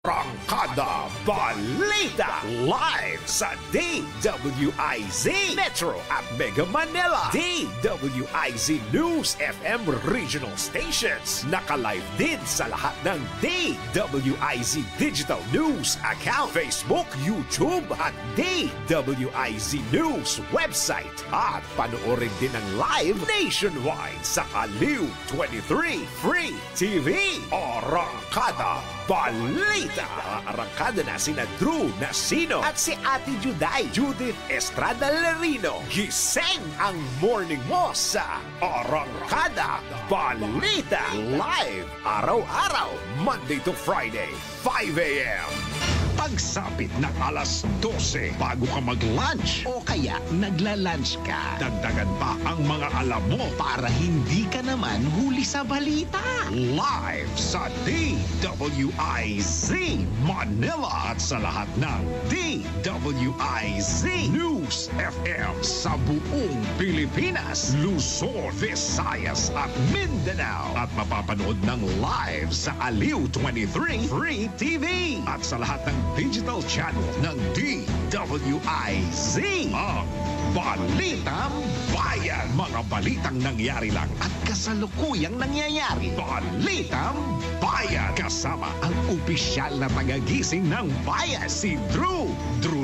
Arangkada Balita live sa DWIZ Metro at Mega Manila. DWIZ News FM regional stations. Naka-live din sa lahat ng DWIZ Digital News account, Facebook, YouTube at DWIZ News website. At panoorin din ang live nationwide sa Aliw 23 Free TV. Arangkada Balita. Arangkada na sina Drew Nasino at si Ate Juday Judith Estrada Larino. Gising ang morning mo sa Arangkada Balita live araw-araw Monday to Friday 5 a.m. Pagsapit ng alas 12 bago ka mag-lunch o kaya nagla-lunch ka, dagdagan pa ang mga alam mo para hindi ka naman huli sa balita. Live sa DWIZ Manila at sa lahat ng DWIZ News FM sa buong Pilipinas, Luzon, Visayas at Mindanao. At mapapanood ng live sa Aliw 23 Free TV at sa lahat ng digital channel ng DWIZ. Ang Balitang Bayan. Mga balitang nangyari lang at kasalukuyang nangyayari. Balitang Bayan. Kasama ang opisyal na tagagising ng bayan, si Drew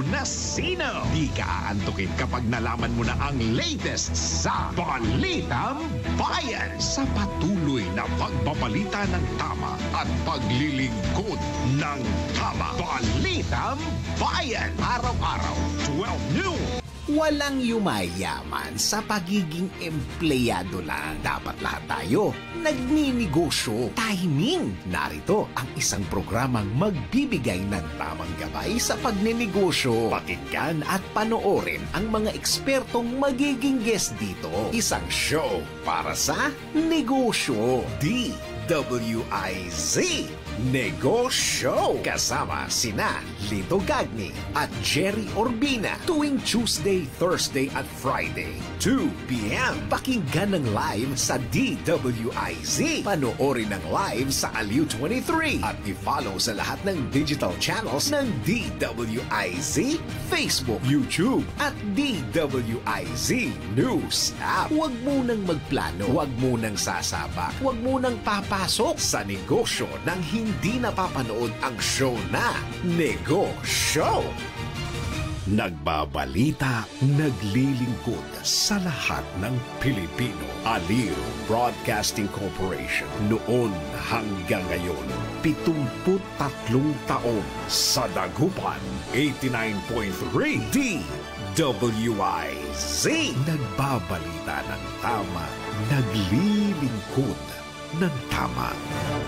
Nasino. Di ka aantukin kapag nalaman mo na ang latest sa Balitang Bayan. Sa patuloy na pagbabalita ng tama at paglilingkod ng tama. Balitang Bayan. Araw-araw, 12 noon. Walang yumayaman sa pagiging empleyado lang. Dapat lahat tayo nagninegosyo. Timing! Narito ang isang programang magbibigay ng tamang gabay sa pagnenegosyo. Pakinggan at panoorin ang mga ekspertong magiging guest dito. Isang show para sa negosyo. DWIZ Negosyo. Kasama sina Lito Gagni at Jerry Orbina tuwing Tuesday, Thursday at Friday 2 p.m. Pakinggan ng live sa DWIZ. Panoorin ng live sa Aliw 23 at i-follow sa lahat ng digital channels ng DWIZ, Facebook, YouTube at DWIZ News app. Huwag munang magplano, huwag munang sasabak, huwag munang papasok sa negosyo ng hindi napapanood ang show na Negosyo. Nagbabalita, naglilingkod sa lahat ng Pilipino. Aliw Broadcasting Corporation. Noon hanggang ngayon, 73 taon. Sa Dagupan, 89.3 DWIZ. Nagbabalita ng tama, naglilingkod ng tama.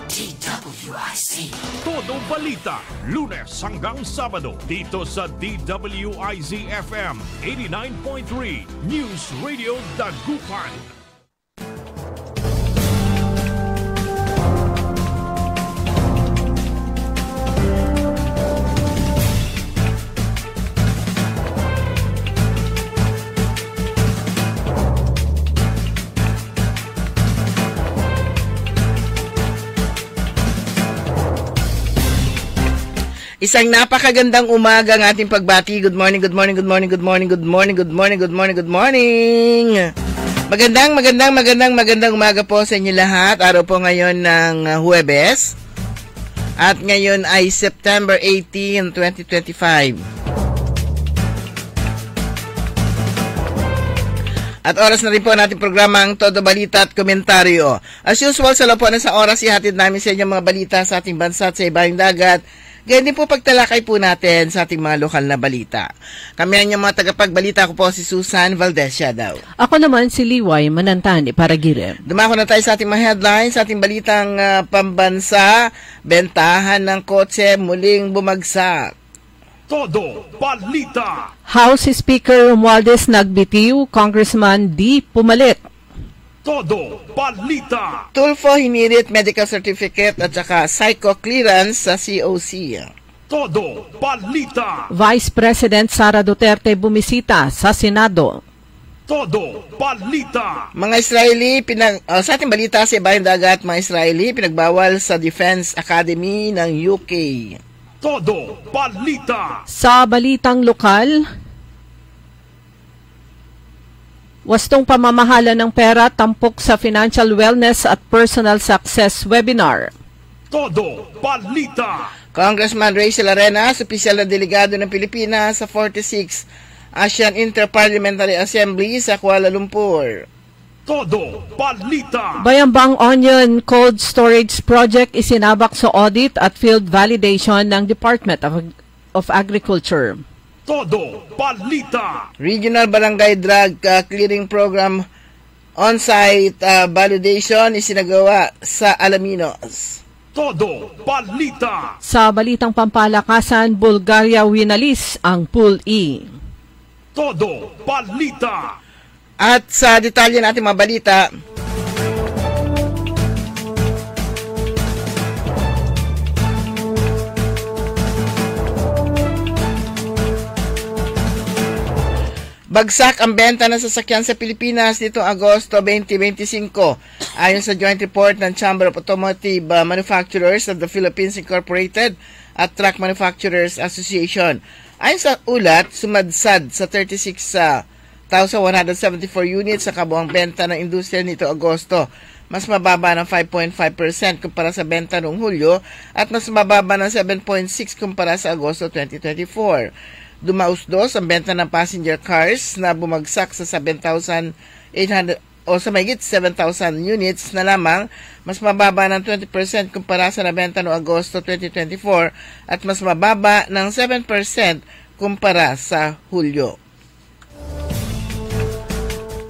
DWIZ. Todo balita, Lunes hanggang Sabado dito sa DWIZ FM 89.3 News Radio Dagupan. Isang napakagandang umaga ang ating pagbati. Good morning, good morning, good morning, good morning, good morning, good morning, good morning, good morning. Magandang umaga po sa inyo lahat. Araw po ngayon ng Huwebes. At ngayon ay September 18, 2025. At oras na rin po natin programang Todo Balita at Komentaryo. As usual, sa lapuan na sa oras, ihatid namin sa inyo mga balita sa ating bansa at sa ibaing dagat. Ganyan din po pagtalakay po natin sa ating mga lokal na balita. Kami ang inyong mga tagapagbalita. Ako po si Susan Valdez Siadaw. Ako naman si Liway Manantani Paragire. Dumako na tayo sa ating mga headlines, sa ating balitang pambansa. Bentahan ng kotse muling bumagsak. Todo Balita. House Speaker Romualdez nagbitiw, Congressman D. pumalit. Todo Balita. Tulfo hinirit medical certificate at saka psycho clearance sa COC. Todo Balita. Vice President Sara Duterte bumisita sa Senado. Todo Balita. Mga Israeli, sa ating balita sa ibayang dagat, mga Israeli pinagbawal sa Defense Academy ng UK. Todo Balita. Sa balitang lokal, wastong pamamahala ng pera tampok sa Financial Wellness at Personal Success Webinar. Todo Balita. Congressman Rachel Arenas, opisyal na delegado ng Pilipinas sa 46 ASEAN Interparliamentary Assembly sa Kuala Lumpur. Todo Balita. Bayambang Onion Cold Storage Project isinabak sa audit at field validation ng Department of Agriculture. Todo Balita. Regional Barangay Drug Clearing Program on-site validation isinagawa sa Alaminos. Todo Balita. Sa balitang pampalakasan, Bulgaria winalis ang Pool E. Todo Balita. At sa detalye natin mga balita, bagsak ang benta ng sasakyan sa Pilipinas nitong Agosto 2025 ayon sa joint report ng Chamber of Automotive Manufacturers of the Philippines Incorporated at Truck Manufacturers Association. Ayon sa ulat, sumadsad sa 36,174 units sa kabuang benta ng industriya nito Agosto. Mas mababa ng 5.5% kumpara sa benta noong Hulyo at mas mababa ng 7.6% kumpara sa Agosto 2024. Dumausdos ang benta ng passenger cars na bumagsak sa 7,800 o sa mahigit 7,000 units na lamang, mas mababa ng 20% kumpara sa nabenta noong Agosto 2024 at mas mababa ng 7% kumpara sa Hulyo.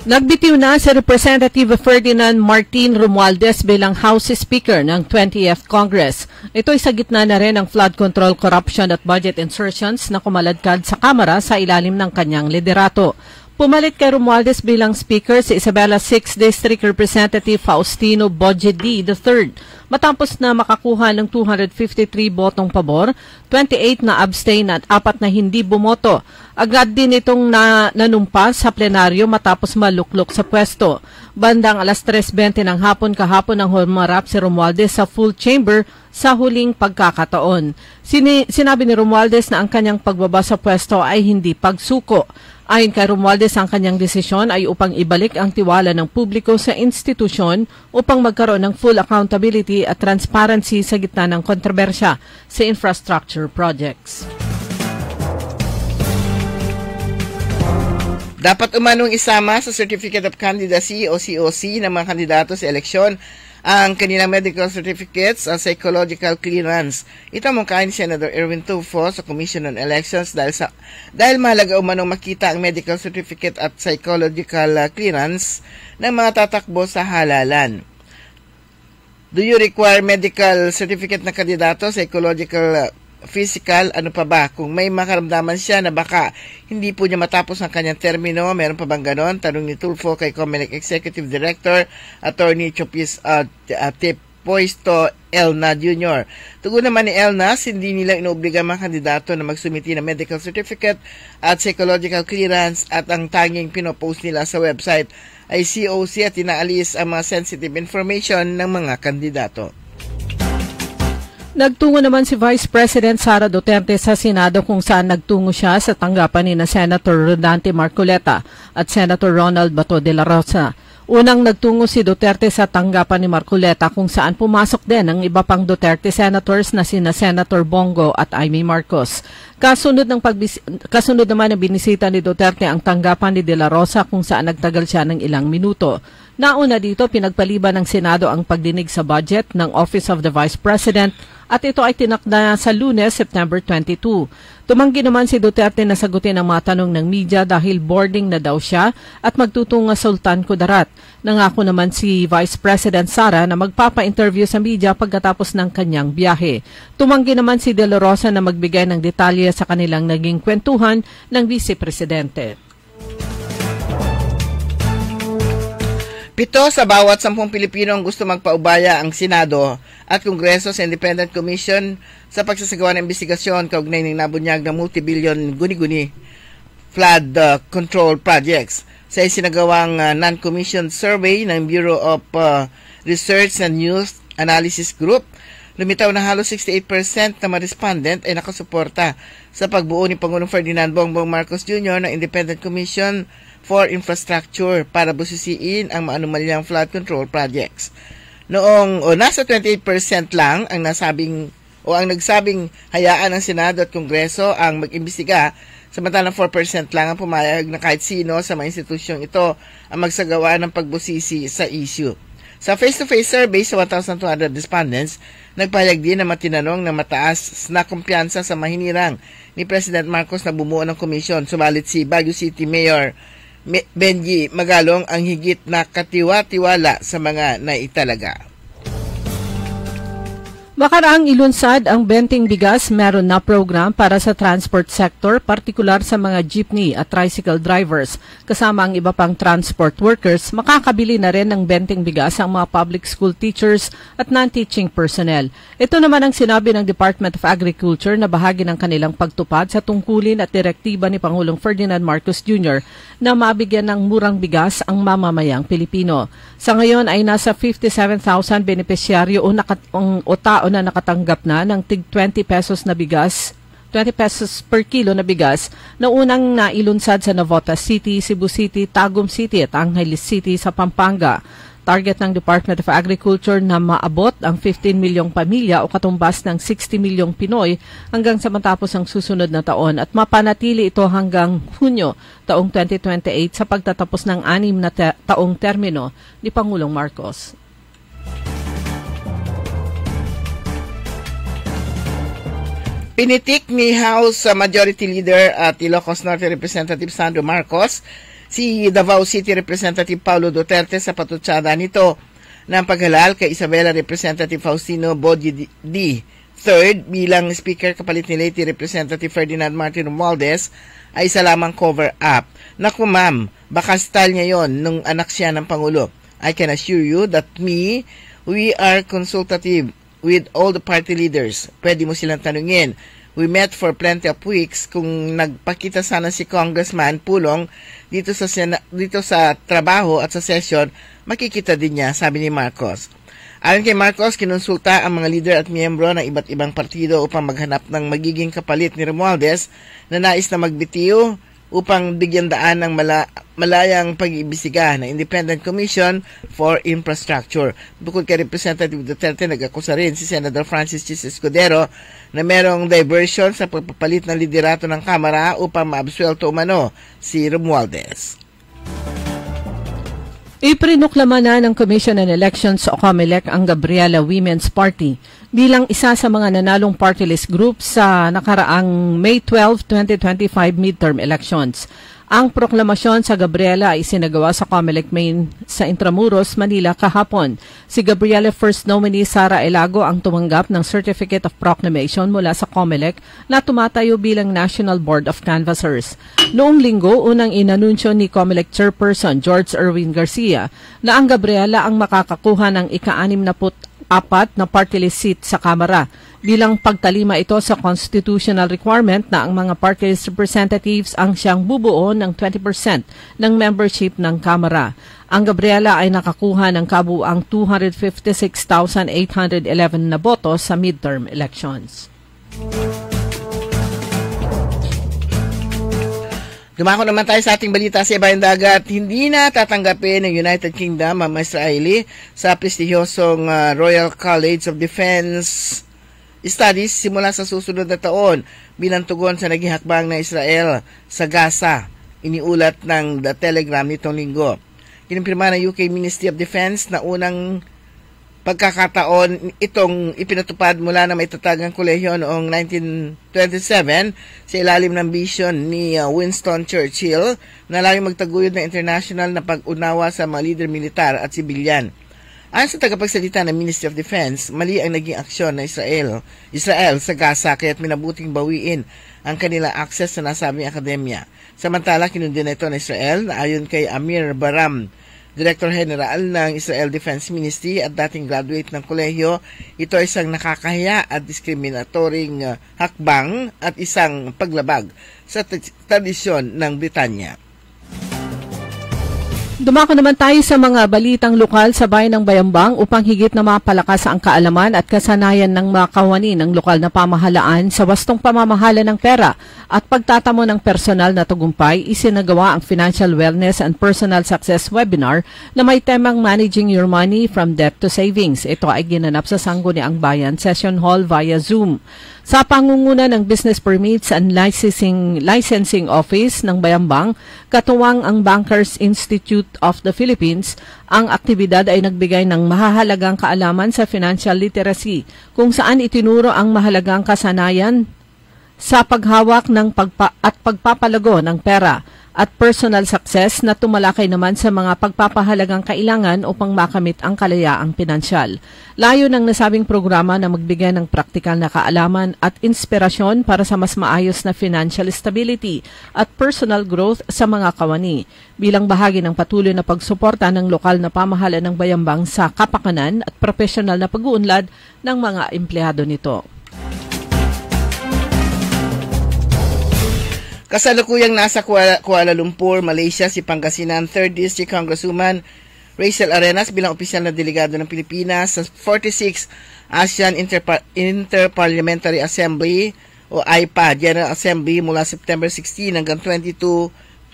Nagbitiw na si Representative Ferdinand Martin Romualdez bilang House Speaker ng 20th Congress. Ito ay sa gitna na rin ng flood control, corruption at budget insertions na kumaladkad sa Kamara sa ilalim ng kanyang liderato. Pumalit kay Romualdez bilang Speaker si Isabela 6th District Representative Faustino Bojedi III matapos na makakuha ng 253 botong pabor, 28 na abstain at 4 na hindi bumoto. Agad din itong nanumpas sa plenaryo matapos maluklok sa pwesto. Bandang alas 3:20 ng hapon kahapon nang humarap si Romualdez sa full chamber sa huling pagkakataon. Sinabi ni Romualdez na ang kanyang pagbaba sa pwesto ay hindi pagsuko. Ayon kay Romualdez, ang kanyang desisyon ay upang ibalik ang tiwala ng publiko sa institusyon upang magkaroon ng full accountability at transparency sa gitna ng kontrobersya sa infrastructure projects. Dapat umanong isama sa Certificate of Candidacy o COC ng mga kandidato sa eleksyon ang kanilang medical certificates at psychological clearance. Ito ang mungkahin ni Senator Erwin Tulfo sa Commission on Elections dahil mahalaga umanong makita ang medical certificate at psychological clearance ng mga tatakbo sa halalan. Do you require medical certificate na kandidato, psychological, physical, ano pa ba? Kung may makaramdaman siya na baka hindi po niya matapos ang kanyang termino, meron pa bang ganon? Tanong ni Tulfo kay COMELEC Executive Director, Attorney Chopis Tepoisto Elna Jr. Tugon naman ni Elna, hindi nila inoobliga mga kandidato na magsumiti ng medical certificate at psychological clearance at ang tanging pinopost nila sa website ay COC at inaalis ang mga sensitive information ng mga kandidato. Nagtungo naman si Vice President Sara Duterte sa Senado kung saan nagtungo siya sa tanggapan ni Senator Rodante Marcoleta at Senator Ronald Bato de la Rosa. Unang nagtungo si Duterte sa tanggapan ni Marcoleta kung saan pumasok din ang iba pang Duterte senators na sina Senator Bongo at Amy Marcos. Kasunod naman na binisita ni Duterte ang tanggapan ni De La Rosa kung saan nagtagal siya ng ilang minuto. Nauna dito, pinagpaliban ng Senado ang pagdinig sa budget ng Office of the Vice President at ito ay tinakda sa Lunes, September 22. Tumanggi naman si Duterte na sagutin ang mga tanong ng media dahil boarding na daw siya at magtutungo sa Sultan Kudarat. Nangako naman si Vice President Sara na magpapa-interview sa media pagkatapos ng kanyang biyahe. Tumanggi naman si De La Rosa na magbigay ng detalye sa kanilang naging kwentuhan ng Vice Presidente. 7 sa bawat 10 Pilipino ang gusto magpaubaya ang Senado at Kongreso sa Independent Commission sa pagsasagawa ng investigasyon kaugnay ng nabunyag ng multi-billion guni-guni flood control projects. Sa isinagawang non-commissioned survey ng Bureau of Research and News Analysis Group, Lumitaw na halos 68% na mga respondent ay nakasuporta sa pagbuo ni Pangulong Ferdinand Bongbong Marcos Jr. ng Independent Commission for Infrastructure para busisiin ang maanumalyang flood control projects. Nasa 28% lang ang nagsabing hayaan ng Senado at Kongreso ang mag-imbestiga, samantalang 4% lang ang pumayag na kahit sino sa mga institusyong ito ang magsagawa ng pagbusisi sa issue. Sa face-to-face survey sa 1,200 respondents, nagpahayag din na matinanong na mataas na kumpiyansa sa mahinirang ni President Marcos na bumuo ng komisyon. Subalit si Baguio City Mayor Benji Magalong ang higit na katiwa-tiwala sa mga naitalaga. Makaraang ilunsad ang Benting Bigas meron na program para sa transport sector, partikular sa mga jeepney at tricycle drivers. Kasama ang iba pang transport workers, makakabili na rin ng Benting Bigas ang mga public school teachers at non-teaching personnel. Ito naman ang sinabi ng Department of Agriculture na bahagi ng kanilang pagtupad sa tungkulin at direktiba ni Pangulong Ferdinand Marcos Jr. na mabigyan ng murang bigas ang mamamayang Pilipino. Sa ngayon ay nasa 57,000 benepisyaryo o tao na nakatanggap na ng tig 20 pesos na bigas, 20 pesos per kilo na bigas na unang nailunsad sa Navotas City, Cebu City, Tagum City at Angeles City sa Pampanga. Target ng Department of Agriculture na maabot ang 15 milyong pamilya o katumbas ng 60 milyong Pinoy hanggang sa matapos ang susunod na taon at mapanatili ito hanggang Hunyo taong 2028 sa pagtatapos ng 6 na taong termino ni Pangulong Marcos. Pinitik ni House Majority Leader at Ilocos Norte Representative Sandro Marcos si Davao City Representative Paulo Duterte sa patutsada nito ng paghalal kay Isabela Representative Faustino Bodji III bilang Speaker kapalit ni Leyte Representative Ferdinand Martin Romualdez ay isa lamang cover-up. Naku ma'am, baka style niya yon nung anak siya ng Pangulo. I can assure you that we are consultative with all the party leaders. Pwede mo silang tanungin. We met for plenty of weeks. Kung nagpakita sana si Congressman Pulong dito sa trabaho at sa session, makikita din niya, sabi ni Marcos. Ayon kay Marcos, kinonsulta ang mga leader at miyembro ng iba't ibang partido upang maghanap ng magiging kapalit ni Romualdez na nais na magbitiw upang bigyan daan ng malayang pag-iimbestiga ng Independent Commission for Infrastructure. Bukod kay Representative Duterte, nag-akusa rin si Senator Francis Chis Escudero na merong diversion sa pagpapalit ng liderato ng Kamara upang maabsuelto umano si Romualdez. Iprinuklama na ng Commission on Elections o COMELEC ang Gabriela Women's Party bilang isa sa mga nanalong party list group sa nakaraang May 12, 2025 midterm elections. Ang proklamasyon sa Gabriela ay isinagawa sa COMELEC Main sa Intramuros, Manila kahapon. Si Gabriela First Nominee Sara Elago ang tumanggap ng Certificate of Proclamation mula sa COMELEC na tumatayo bilang National Board of Canvassers. Noong linggo, unang inanunsyo ni COMELEC Chairperson George Erwin Garcia na ang Gabriela ang makakakuha ng ika-64 na party list seat sa Kamara. Bilang pagtalima ito sa constitutional requirement na ang mga party list representatives ang siyang bubuo ng 20% ng membership ng Kamara. Ang Gabriela ay nakakuha ng kabuuang 256,811 na boto sa midterm elections. Dumako naman tayo sa ating balita sa Ibayong Dagat. Hindi na tatanggapin ng United Kingdom ang Israeli sa prestihiyosong Royal College of Defense Studies simula sa susunod na taon bilang tugon sa naging hakbang ng Israel sa Gaza. Iniulat ng The Telegram nitong linggo. Kinumpirma ng UK Ministry of Defense na unang pagkakataon itong ipinatupad mula na maitatag ang kolehiyo noong 1927 sa ilalim ng vision ni Winston Churchill na layong magtaguyod ng international na pag-unawa sa mga leader militar at sibilyan. Ayon sa tagapagsalita ng Ministry of Defense, mali ang naging aksyon ng Israel sa Gaza kaya't minabuting bawiin ang kanilang access sa nasabing akademya. Samantala, kinundin na ito ng Israel na ayon kay Amir Baram, Director General ng Israel Defense Ministry at dating graduate ng kolehiyo, ito ay isang nakakahiya at diskriminatoring hakbang at isang paglabag sa tradisyon ng Britanya. Dumako naman tayo sa mga balitang lokal sa bayan ng Bayambang upang higit na mapalakas ang kaalaman at kasanayan ng mga kawani ng lokal na pamahalaan sa wastong pamamahala ng pera at pagtatamo ng personal na tagumpay. Isinagawa ang Financial Wellness and Personal Success Webinar na may temang Managing Your Money from Debt to Savings. Ito ay ginanap sa Sangguniang Bayan Session Hall via Zoom. Sa pangunguna ng Business Permits and Licensing Office ng Bayambang, katuwang ang Bankers Institute of the Philippines, ang aktibidad ay nagbigay ng mahahalagang kaalaman sa financial literacy kung saan itinuro ang mahalagang kasanayan sa paghawak ng pagpapalago ng pera at personal success na tumalakay naman sa mga pagpapahalagang kailangan upang makamit ang kalayaang pinansyal. Layo ng nasabing programa na magbigay ng praktikal na kaalaman at inspirasyon para sa mas maayos na financial stability at personal growth sa mga kawani, bilang bahagi ng patuloy na pagsuporta ng lokal na pamahalaan ng Bayambang sa kapakanan at profesional na pag-uunlad ng mga empleyado nito. Kasalukuyang nasa Kuala Lumpur, Malaysia, si Pangasinan 3rd District Congresswoman Rachel Arenas bilang opisyal na delegado ng Pilipinas sa 46 ASEAN Interparliamentary Assembly o AIPA General Assembly mula September 16 hanggang 22,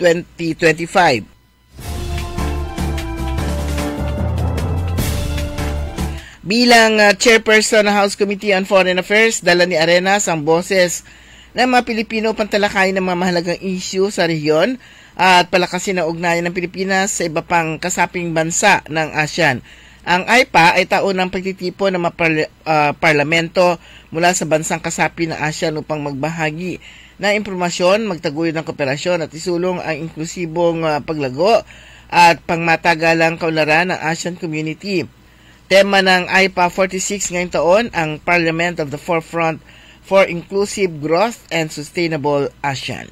2025. Bilang chairperson ng House Committee on Foreign Affairs, dala ni Arenas ang boses ng mga Pilipino upang talakayin ng mga mahalagang issue sa rehiyon at palakasin ang ugnayan ng Pilipinas sa iba pang kasaping bansa ng ASEAN. Ang AIPA ay taon ng pagtitipon ng mga parlamento mula sa bansang kasapi ng ASEAN upang magbahagi ng impormasyon, magtaguyod ng kooperasyon at isulong ang inklusibong paglago at pangmatagalang kaunlaran ng ASEAN community. Tema ng AIPA 46 ngayong taon, ang Parliament of the Forefront for Inclusive Growth and Sustainable ASEAN.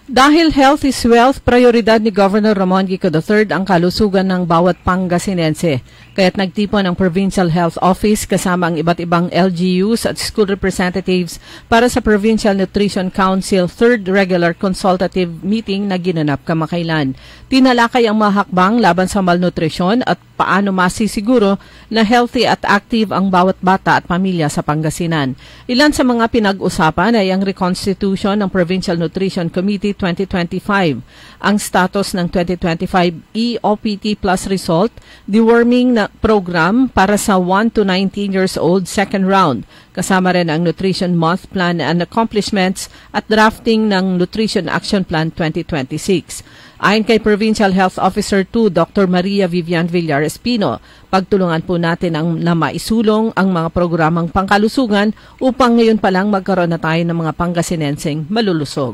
Dahil health is wealth, prioridad ni Governor Ramon Gico III ang kalusugan ng bawat Pangasinense. Kaya't nagtipon ang Provincial Health Office kasama ang iba't ibang LGUs at school representatives para sa Provincial Nutrition Council 3rd Regular Consultative Meeting na ginanap kamakailan. Tinalakay ang mga hakbang laban sa malnutrisyon at paano masisiguro na healthy at active ang bawat bata at pamilya sa Pangasinan. Ilan sa mga pinag-usapan ay ang reconstitution ng Provincial Nutrition Committee 2025, ang status ng 2025 EOPT Plus result, deworming na program para sa 1 to 19 years old second round, kasama rin ang Nutrition Month Plan and Accomplishments at drafting ng Nutrition Action Plan 2026. Ayon kay Provincial Health Officer 2, Dr. Maria Vivian Villar Espino, pagtulungan po natin na maisulong ang mga programang pangkalusugan upang ngayon pa lang magkaroon na tayo ng mga Pangasinenseng malulusog.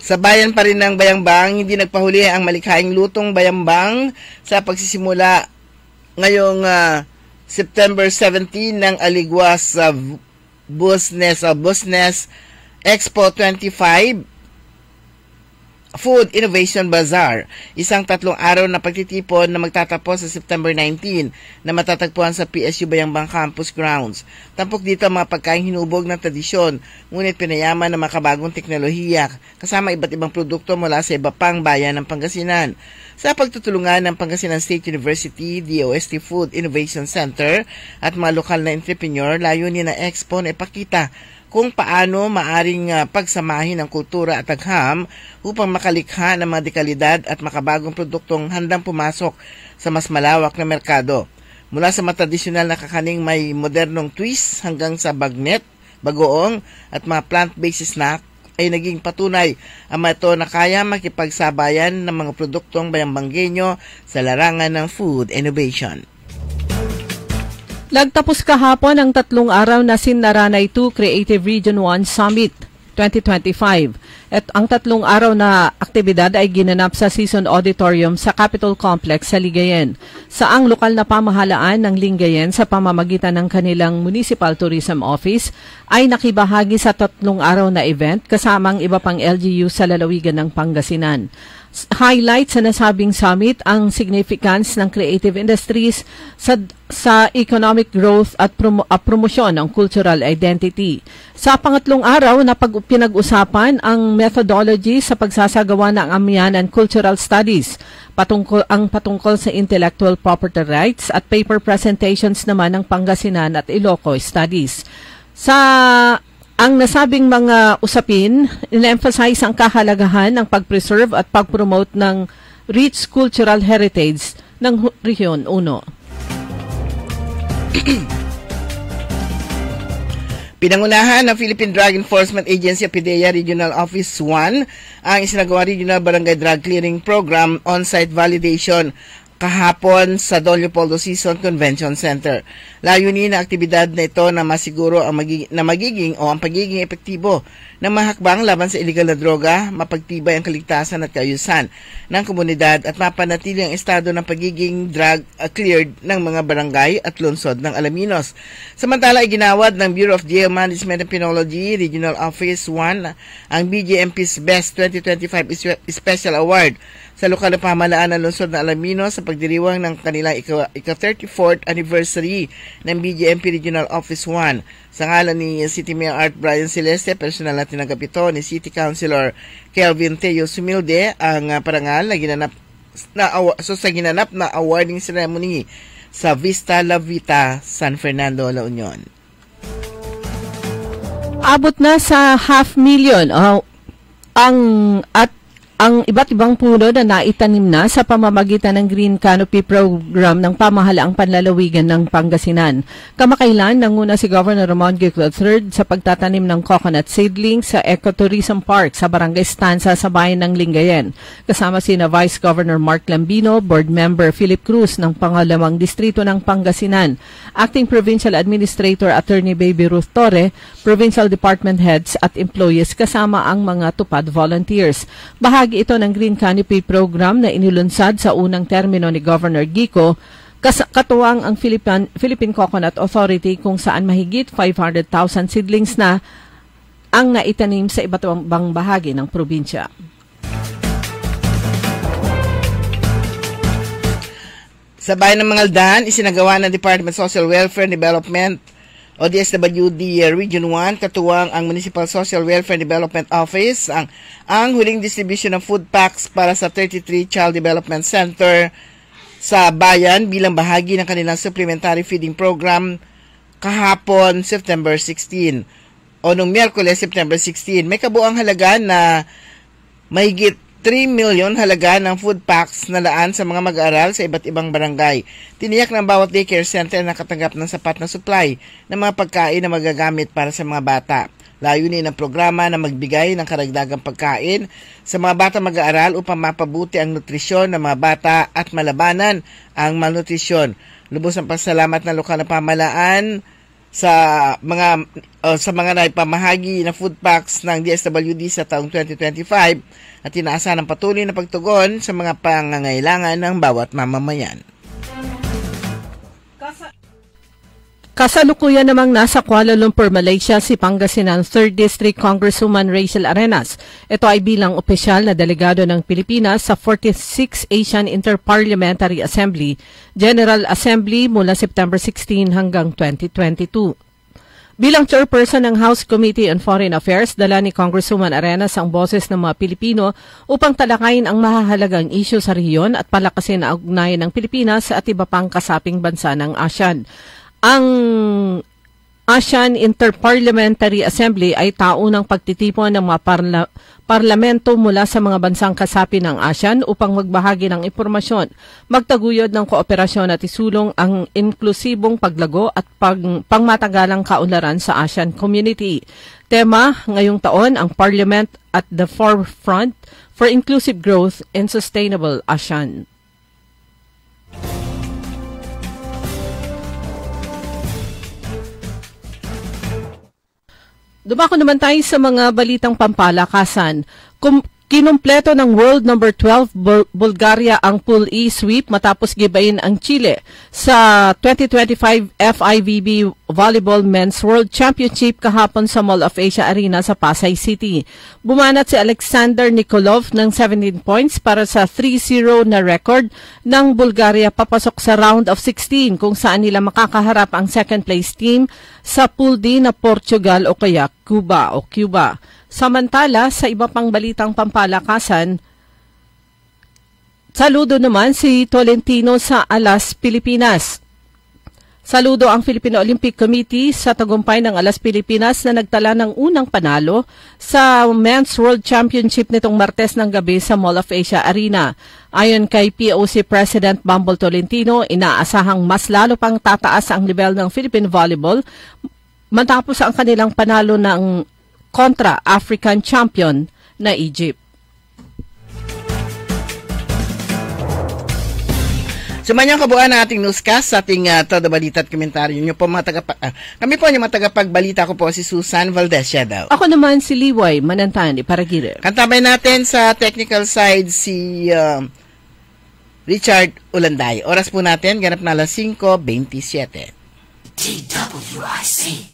Sa bayan pa rin ng Bayambang, hindi nagpahuli ang malikhaing lutong Bayambang sa pagsisimula ngayong September 17 ng Aligwas Busnes Expo 25 Food Innovation Bazaar, isang 3 araw na pagtitipon na magtatapos sa September 19 na matatagpuan sa PSU Bayambang Campus Grounds. Tampok dito ang mga pagkain hinubog ng tradisyon, ngunit pinayaman ng makabagong teknolohiya, kasama iba't ibang produkto mula sa iba pang bayan ng Pangasinan. Sa pagtutulungan ng Pangasinan State University, DOST Food Innovation Center at mga lokal na entrepreneur, layunin na expo na ipakita kung paano maaring pagsamahin ang kultura at agham upang makalikha ng mga dekalidad at makabagong produktong handang pumasok sa mas malawak na merkado. Mula sa mga tradisyonal na kakaning may modernong twist hanggang sa bagnet, bagoong at mga plant-based snack, ay naging patunay ang mga ito na kaya makipagsabayan ng mga produktong bayambanggenyo sa larangan ng food innovation. Nagtapos kahapon ang 3 araw na Sindaranay 2 Creative Region 1 Summit 2025. At ang 3 araw na aktibidad ay ginanap sa Season Auditorium sa Capitol Complex sa Lingayen. Saang lokal na pamahalaan ng Lingayen sa pamamagitan ng kanilang Municipal Tourism Office ay nakibahagi sa 3 araw na event kasamang iba pang LGU sa lalawigan ng Pangasinan. Highlight sa nasabing summit ang significance ng creative industries sa economic growth at promosyon ng cultural identity. Sa pangatlong araw na pinag-usapan ang methodology sa pagsasagawa ng Amianan Cultural Studies, patungkol sa intellectual property rights at paper presentations naman ng Pangasinan at Ilocos Studies. Ang nasabing mga usapin, in-emphasize ang kahalagahan ng pag-preserve at pag-promote ng rich cultural heritage ng Rehiyon 1. Pinangunahan ng Philippine Drug Enforcement Agency PDEA Regional Office 1 ang isinagawa Regional Barangay Drug Clearing Program on-site validation kahapon sa Don Leopoldo Season Convention Center. Layunin na aktibidad na ito na masiguro ang pagiging epektibo ng mahakbang laban sa illegal na droga, mapagtibay ang kaligtasan at kaayusan ng komunidad at mapanatili ang estado ng pagiging drug cleared ng mga barangay at lungsod ng Alaminos. Samantala, iginawad ng Bureau of Jail Management and Penology Regional Office 1 ang BJMP's Best 2025 Special Award sa lokal na pamahalaan ng lungsod ng Alaminos sa pagdiriwang ng kanilang ika-34th anniversary ng BJMP Regional Office 1. Sa ngalan ni City Mayor Art Brian Celeste, personal na tinanggap ito ni City Councilor Kelvin Teo Sumilde ang parangal na ginanap na awarding ceremony sa Vista La Vita, San Fernando, La Union. Abot na sa 500,000 ang iba't ibang puno na naitanim na sa pamamagitan ng Green Canopy Program ng pamahalaang panlalawigan ng Pangasinan. Kamakailan nanguna si Governor Ramon G. III sa pagtatanim ng coconut seedlings sa Ecotourism Park sa Barangay Stanza sa bayan ng Lingayen. Kasama sina Vice Governor Mark Lambino, Board Member Philip Cruz ng Pangalawang Distrito ng Pangasinan, Acting Provincial Administrator Attorney Baby Ruth Torre, Provincial Department Heads at employees kasama ang mga tupad volunteers. Bahagi ito ng Green Canopy Program na inilunsad sa unang termino ni Governor Gico, katuwang ang Philippine Coconut Authority kung saan mahigit 500,000 seedlings na ang naitanim sa iba't ibang bahagi ng probinsya. Sa bayan ng Mangaldan, isinagawa ng Department of Social Welfare and Development o DSWD Region 1, katuwang ang Municipal Social Welfare and Development Office, ang huling distribution ng food packs para sa 33 Child Development Center sa bayan bilang bahagi ng kanilang supplementary feeding program kahapon September 16 o nung Miyerkules September 16. May kabuang halaga na mahigit 3 million halaga ng food packs na laan sa mga mag-aaral sa iba't ibang barangay. Tiniyak ng bawat daycare center na katanggap ng sapat na supply ng mga pagkain na magagamit para sa mga bata. Layunin ng programa na magbigay ng karagdagang pagkain sa mga bata mag-aaral upang mapabuti ang nutrisyon ng mga bata at malabanan ang malnutrisyon. Lubos ang pasalamat ng lokal na pamahalaan sa mga naipamahagi na food packs ng DSWD sa taong 2025 at tinaasan ng patuloy na pagtugon sa mga pangangailangan ng bawat mamamayan. Kasalukuyan namang nasa Kuala Lumpur, Malaysia si Pangasinan 3rd District Congresswoman Rachel Arenas. Ito ay bilang opisyal na delegado ng Pilipinas sa 46th Asian Interparliamentary Assembly, General Assembly mula September 16 hanggang 2022. Bilang chairperson ng House Committee on Foreign Affairs, dala ni Congresswoman Arenas ang boses ng mga Pilipino upang talakayin ang mahahalagang isyu sa rehiyon at palakasin ang ugnayan ng Pilipinas at iba pang kasaping bansa ng ASEAN. Ang ASEAN Interparliamentary Assembly ay taunang pagtitipon ng mga parlamento mula sa mga bansang kasapi ng ASEAN upang magbahagi ng impormasyon, magtaguyod ng kooperasyon at isulong ang inklusibong paglago at pangmatagalang kaunlaran sa ASEAN community. Tema ngayong taon ang Parliament at the Forefront for Inclusive Growth and Sustainable ASEAN. Dumako naman tayo sa mga balitang pampalakasan. Kinumpleto ng world number 12 Bulgaria ang Pool E sweep matapos gibain ang Chile sa 2025 FIVB Volleyball Men's World Championship kahapon sa Mall of Asia Arena sa Pasay City. Bumanat si Alexander Nikolov ng 17 points para sa 3-0 na record ng Bulgaria papasok sa round of 16 kung saan nila makakaharap ang second place team sa Pool D na Portugal o kaya Cuba. Samantala, sa iba pang balitang pampalakasan, saludo naman si Tolentino sa Alas, Pilipinas. Saludo ang Filipino Olympic Committee sa tagumpay ng Alas, Pilipinas na nagtala ng unang panalo sa Men's World Championship nitong Martes ng gabi sa Mall of Asia Arena. Ayon kay POC President Bumble Tolentino, inaasahang mas lalo pang tataas ang level ng Philippine Volleyball matapos ang kanilang panalo ng kontra African champion na Egypt. Sumanyang kabuuan ng ating newscast sa ating todo balita at komentaryo nyo po kami po yung mga tagapagbalita ko po si Susan Valdez Shadow. Ako naman si Liway Manantani Paragire. Kantabay natin sa technical side si Richard Ulanday. Oras po natin, ganap na alas 5:27. DWIC.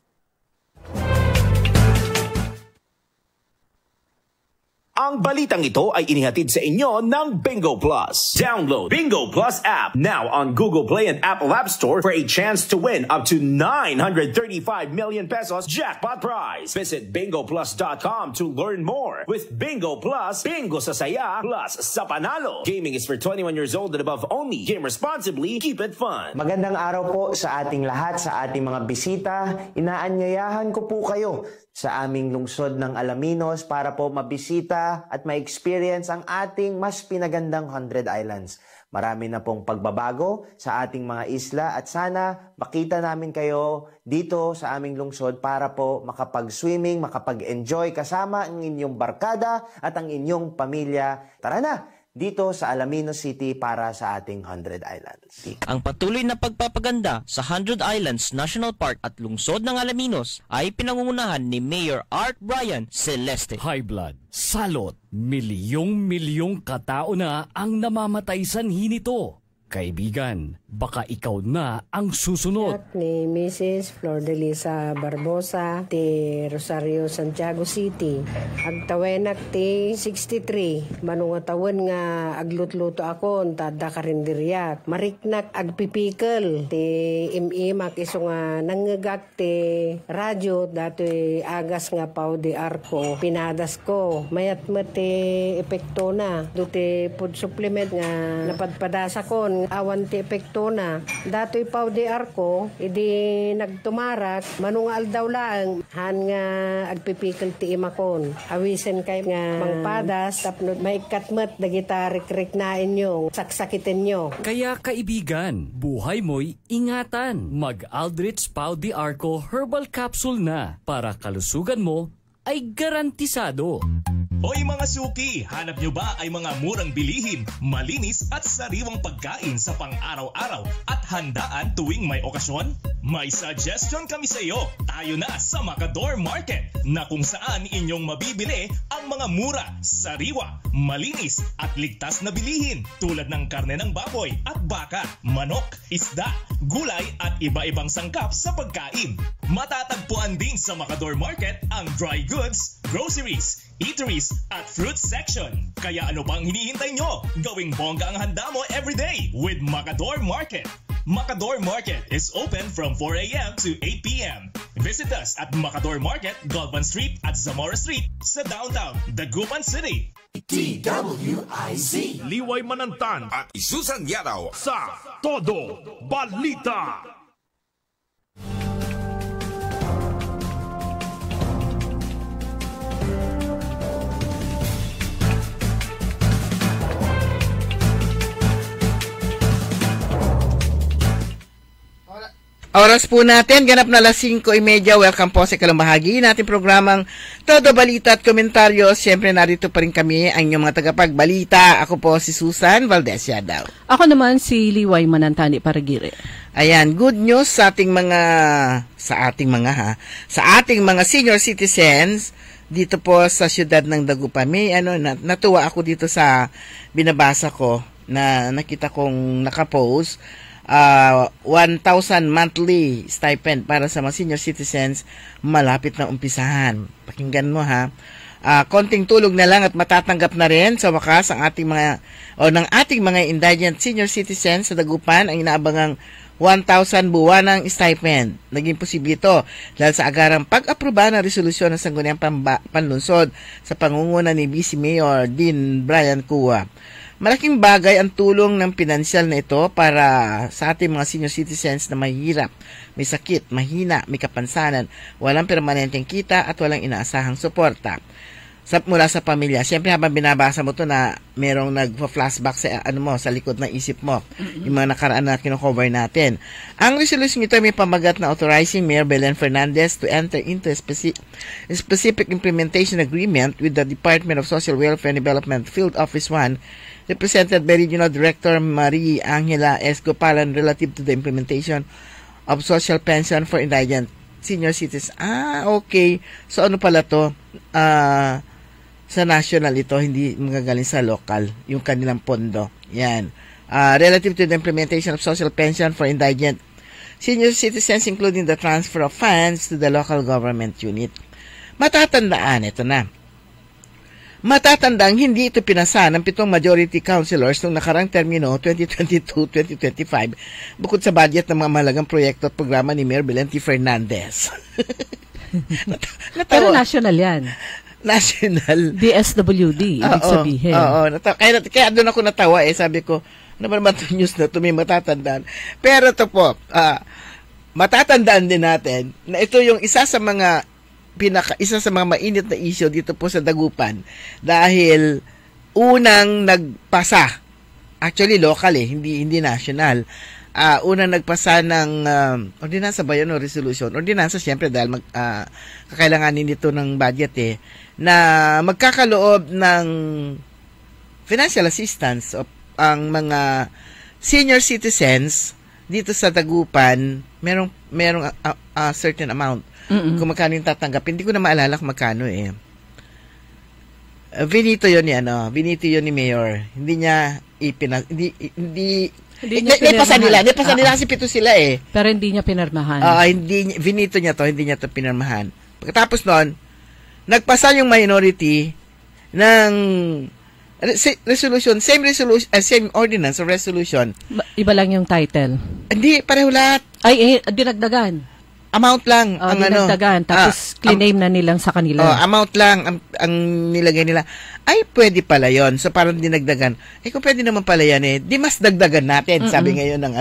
Ang balitang ito ay inihatid sa inyo ng Bingo Plus. Download Bingo Plus app now on Google Play and Apple App Store for a chance to win up to 935 million pesos jackpot prize. Visit bingoplus.com to learn more. With Bingo Plus, bingo sa saya plus sa panalo. Gaming is for 21 years old and above only. Game responsibly. Keep it fun. Magandang araw po sa ating lahat, sa ating mga bisita. Inaanyayahan ko po kayo sa aming lungsod ng Alaminos para po mabisita at ma-experience ang ating mas pinagandang 100 Islands. Marami na pong pagbabago sa ating mga isla at sana makita namin kayo dito sa aming lungsod para po makapag-swimming, makapag-enjoy kasama ang inyong barkada at ang inyong pamilya. Tara na! Dito sa Alaminos City para sa ating 100 Islands. Ang patuloy na pagpapaganda sa 100 Islands National Park at lungsod ng Alaminos ay pinangungunahan ni Mayor Art Brian Celeste. High blood, salot, milyong-milyong katao na ang namamatay sanhi nito. Kaibigan, baka ikaw na ang susunod. Ni Mrs. Flor de Lisa Barbosa, ti Rosario, Santiago City. Agtawenak ti 63. Manungatawan nga aglutluto ako, tada karinderyak. Mariknak agpipikal, ti imimak iso nga nangagak ti radyo, dato'y agas nga pao di arko. Pinadas ko, mayat mo ti epekto na. Duti food supplement nga napadpadasa ko, awan ti epekto na. Dato'y pao di arko, idi nagtumarak, manungal daw lang, han nga agpipikal ti imakon. Awisen kay nga mangpadas, tapno maikatmat, dagita rik-rik na inyo, saksakitin nyo. Kaya kaibigan, buhay mo'y ingatan. Mag-Aldrich Pau di Arco Herbal Capsule na para kalusugan mo ay garantisado. Hoy mga suki, hanap nyo ba ay mga murang bilihin, malinis at sariwang pagkain sa pang-araw-araw at handaan tuwing may okasyon? May suggestion kami sa iyo. Tayo na sa Macador Market na kung saan inyong mabibili ang mga mura, sariwa, malinis at ligtas na bilihin tulad ng karne ng baboy at baka, manok, isda, gulay at iba-ibang sangkap sa pagkain. Matatagpuan din sa Macador Market ang dry goods, groceries, eateries at fruit section. Kaya ano pang hinihintay nyo? Gawing bongga ang handa mo everyday with Macador Market. Macador Market is open from 4 a.m. to 8 p.m. Visit us at Macador Market, Galvan Street at Zamora Street sa downtown Dagupan City. DWIZ. Liway Manantan at Susan Yadaw sa Todo Balita. Oras po natin, ganap na 5:30. Welcome po sa ikalang bahagi natin programang Todo Balita at Komentaryo. Siyempre, narito pa rin kami, ang inyong mga tagapagbalita. Ako po si Susan Valdez Yadaw. Ako naman si Liway Manantani Paragire. Ayan, good news sa ating mga senior citizens dito po sa siyudad ng Dagupan. May natuwa ako dito sa binabasa ko na nakita kong nakapost. 1,000 monthly stipend para sa mga senior citizens malapit na umpisahan. Pakinggan mo ha. Konting tulog na lang at matatanggap na rin sa wakas ang ating mga indigent senior citizens sa Dagupan ang inaabangang 1,000 buwanang stipend. Naging posible ito dahil sa agarang pag-aproba ng resolusyon ng Sangguniang Panlunsod sa pangunguna ni Vice Mayor Dean Brian Cua. Malaking bagay ang tulong ng pinansyal na ito para sa ating mga senior citizens na mahihirap, may sakit, mahina, may kapansanan, walang permanenteng kita at walang inaasahang suporta mula sa pamilya. Siyempre habang binabasa mo to na merong nagpa-flashback sa sa likod ng isip mo, yung mga nakaraan na kino-cover natin. Ang resolution ito may pamagat na authorizing Mayor Belen Fernandez to enter into a specific implementation agreement with the Department of Social Welfare and Development Field Office 1 represented by Regional Director Marie Angela S. Gopalan relative to the implementation of social pension for indigent senior citizens. Okay. So ano pala to? Sa national ito, hindi magagaling sa local, yung kanilang pondo. Yan. Relative to the implementation of social pension for indigent senior citizens, including the transfer of funds to the local government unit. Matatandaan hindi ito pinasa ng 7 majority councilors noong nakarang termino 2022-2025 bukod sa budget ng mga mahalagang proyekto at programa ni Mayor Belen Fernandez. Pero national yan. National. DSWD, ibig sabihin. Oo. Kaya doon ako natawa sabi ko, ano ba naman itong news na ito, may matatandaan. Pero ito po, matatandaan din natin na ito yung isa sa mga mainit na issue dito po sa Dagupan dahil unang nagpasa, actually local hindi national, unang nagpasa ng ordinansa ba yun o resolution? Ordinansa siyempre dahil kakailanganin dito ng budget na magkakaloob ng financial assistance ang mga senior citizens dito sa Dagupan, merong certain amount. Kung magkano yung tatanggap, hindi ko na maalala kung magkano Vinito yun ni Mayor. Hindi niya Nipasa nila kasi 7 sila Pero hindi niya pinirmahan. Vinito niya to pinirmahan. Pagkatapos noon, nagpasa yung minority ng resolution, same ordinance or resolution. Iba lang yung title. Hindi, pareho lahat. Dinagdagan. Amount lang ang dinagdagan, tapos claim na nilang sa kanila. Amount lang ang nilagay nila. Ay, pwede pala yon. So parang dinagdagan. Kung pwede naman pala yan di mas dagdagan natin. Sabi ngayon ng